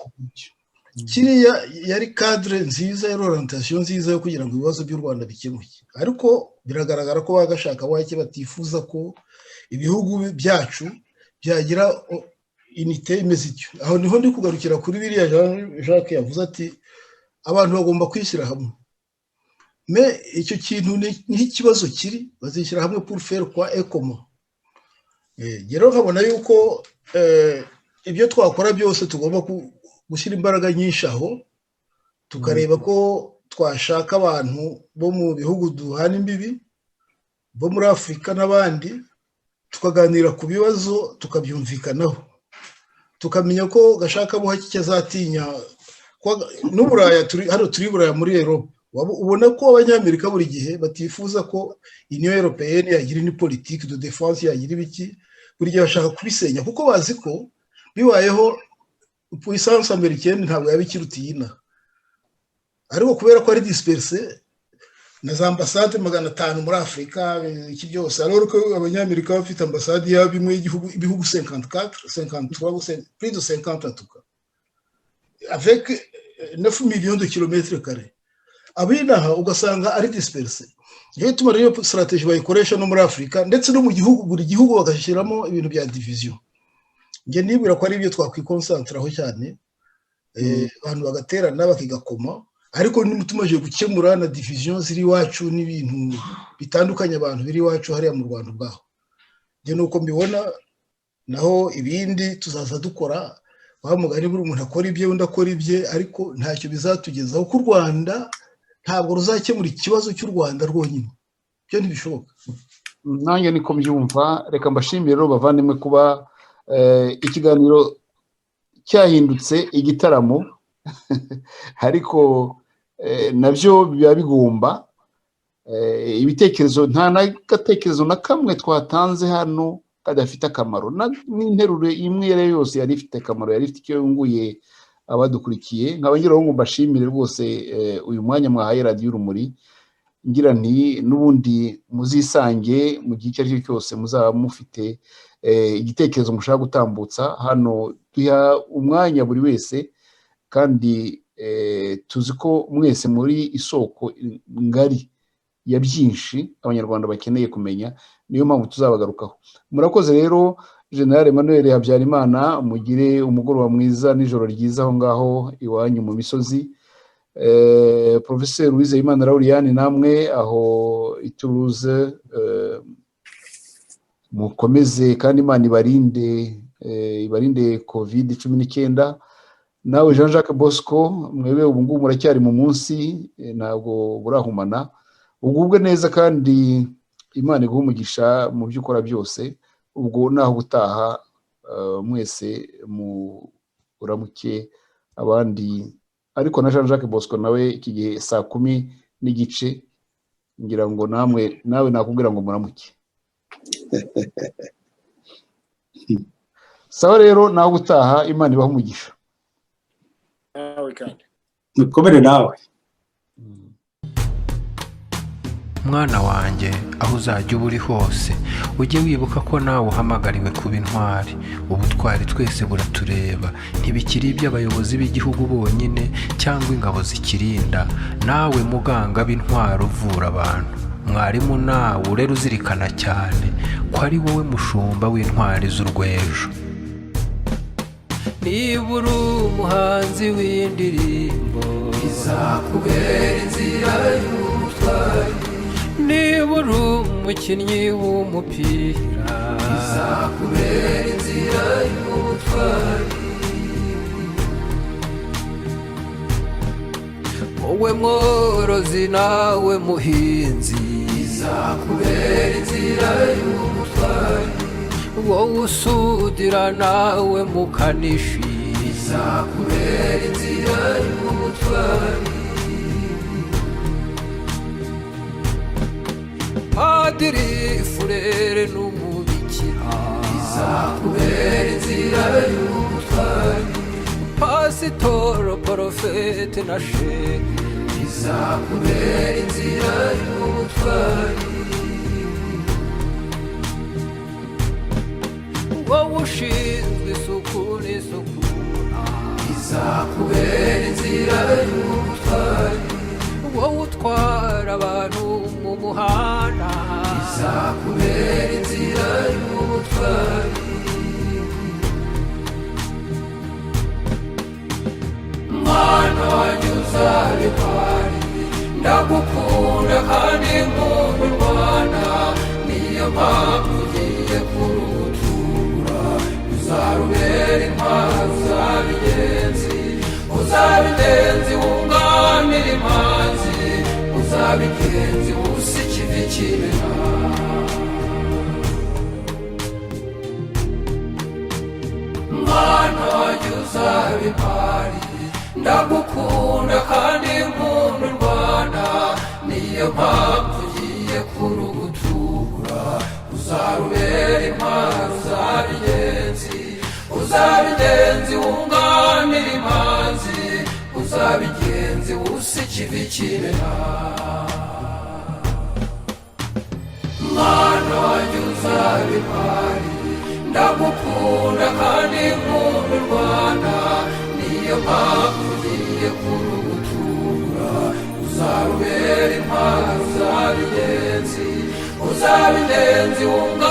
kiriya yari cadre nziza, yari orientation nziza yo kugira ngo ibibazo by'u Rwanda bikemuke. Ariko biragaragara ko bagashaka wake batifuza ko ibihugu byacu byagira unité imeze ityo. Aho niho ndi kugarukira kuri biriya Jacques yavuze ati abantu bagomba kwishyira hamwe. Me icyo kintu ni ikibazo kiri, bazishyira hamwe pour faire quoi et comment. Gero nkabona yuko ibyo twakora byose tugomba gushyira imbaraga nyinshi aho, tukareba ko twashaka abantu bo mu bihugu duhana imbibi, bo muri Afurika n'abandi, tukaganira ku bibazo tukabyumvikanaho, tukamenya ko gashaka buhake cyazatinya n'Uburaya. Turi Buraya muri Europe, ubona ko abanyamerika buri gihe batifuza ko Union Européenne yagira ni politique de défense, yagira ibiki, buri gihe bashaka kubisenya kuko bazi ko bibayeho puissance américaine ntabwo yabikirutiye ina, ariko kubera ko ari disperse na za ambassade 500 muri Afurika iki byose, alors ko abanyamerika bafite ambassade ya bimwe ibihugu 53 plus de 50 en tout cas, avec 9 millions de kilomètres carrés. Abinaha ugasanga ari disperse. Iyo tumara iyo strategy bayikoresha no muri Afurika ndetse no mu gihugu, buri gihugu bagashyiramo ibintu bya division. Nge nibwira ko ari ibyo twakwikonsantraho cyane, abantu bagaterana bakigakoma, ariko nimutumaje gukemura na division ziri wacu n'ibintu bitandukanye abantu biri wacu hariya mu Rwanda bwaho. Nge nuko mbibona, naho ibindi tuzaza dukora bamugani buri umuntu akora ibye undi akora ibye, ariko ntacyo bizatugezaho ku Rwanda, ntabwo ruzakemura ikibazo cy'u Rwanda rwonyine, byo ntibishoboka. Nanjye niko mbyumva. Reka mbashimire rero bavandimwe kuba ikiganiro cyahindutse igitaramo ariko nabyo biba bigomba ibitekerezo, nta n'agatekerezo na kamwe twatanze hano kadafite akamaro, n'interuro imwe yose yari ifite akamaro, yari ifite icyo yunguye abadukurikiye. nkabangiraho ngo mbashimire rwose uyu mwanya mwahaye Radio Urumuri, ngira nti n'ubundi muzisange mu gihe icyo ari cyo cyose muzaba mufite igitekerezo mushaka gutambutsa hano, duha umwanya buri wese, kandi tuzi ko mwese muri isoko ngari ya byinshi abanyarwanda bakeneye kumenya, niyo mpamvu tuzabagarukaho. Murakoze rero General Emmanuel Habyarimana, mugire umugoroba mwiza n'ijoro ryiza aho ngaho iwanyu mu misozi. Professeur Uwizeyimana Lauriane namwe aho i Toulouse, mukomeze kandi Imana ibarinde COVID-19. Nawe Jean Jacques Bosco, mwebwe ubu ngubu muracyari mu munsi, ntabwo burahumana, ugubwe neza kandi Imana iguhe umugisha mu byo ukora byose. Ubwo naho gutaha mwese uramuke abandi, ariko na Jean Jacques Bosco nawe iki gihe 10:30 ngira ngo nawe nakubwira ngo muramuke. Sawa rero naho gutaha, Imana ibahe umugisha. Mukomere nawe. mwana wanjye aho uzajya uba uri hose ujye wibuka ko nawe uhamagariwe kuba intwari. Ubutwari twese buratureba, ntibikiri iby'abayobozi b'igihugu bonyine cyangwa ingabo zikirinda. Nawe muganga b'intwari uvura abantu, mwarimu nawe urera uzirikana cyane ko ari wowe mushumba w'intwari z'urwejo. Niba uri umuhanzi w'indirimbo izakubera inzira y'ubutwari, niba uri umukinnyi w'umupira izakubera inzira y'ubutwari, wowe mworozi nawe muhinzi izakubera inzira y'ubutwari, wowe usudira nawe mukanishi izakubera inzira y'ubutwari, padiri furere n'umubikira izakubera inzira y'ubutwari, pasitoro porofete na shehe izakubera inzira y'ubutwari, wowe ushinzwe isuku n'isukura izakubera inzira y'ubutwari, wowe utwara abantu mu muhanda izakubera inzira y'ubutwari, mwana wanjye uzaba intwari, ndagukunda kandi nkunda u Rwanda, niyo mpamvu ugiye kurutura. Uzarubera intwari, uzaba ingenzi, uzaba ingenzi wunganira imanzi, uzaba ingenzi wusa ikivi kibera. Mwana wanjye uzaba intwari, ndagukunda kandi nkunda u Rwanda, niyo mpamvu ugiye kurugutura. Uzarubera intwari, uzaba ingenzi, uzaba ingenzi wunganira imanzi, uzaba ingenzi wusa ikivi kibera. Mwana wanjye uzaba intwari, ndagukunda kandi nkunda u Rwanda, niyo mpamvu ugiye kurugutura. Uzarubera intwari, uzaba ingenzi, uzaba ingenzi wunganira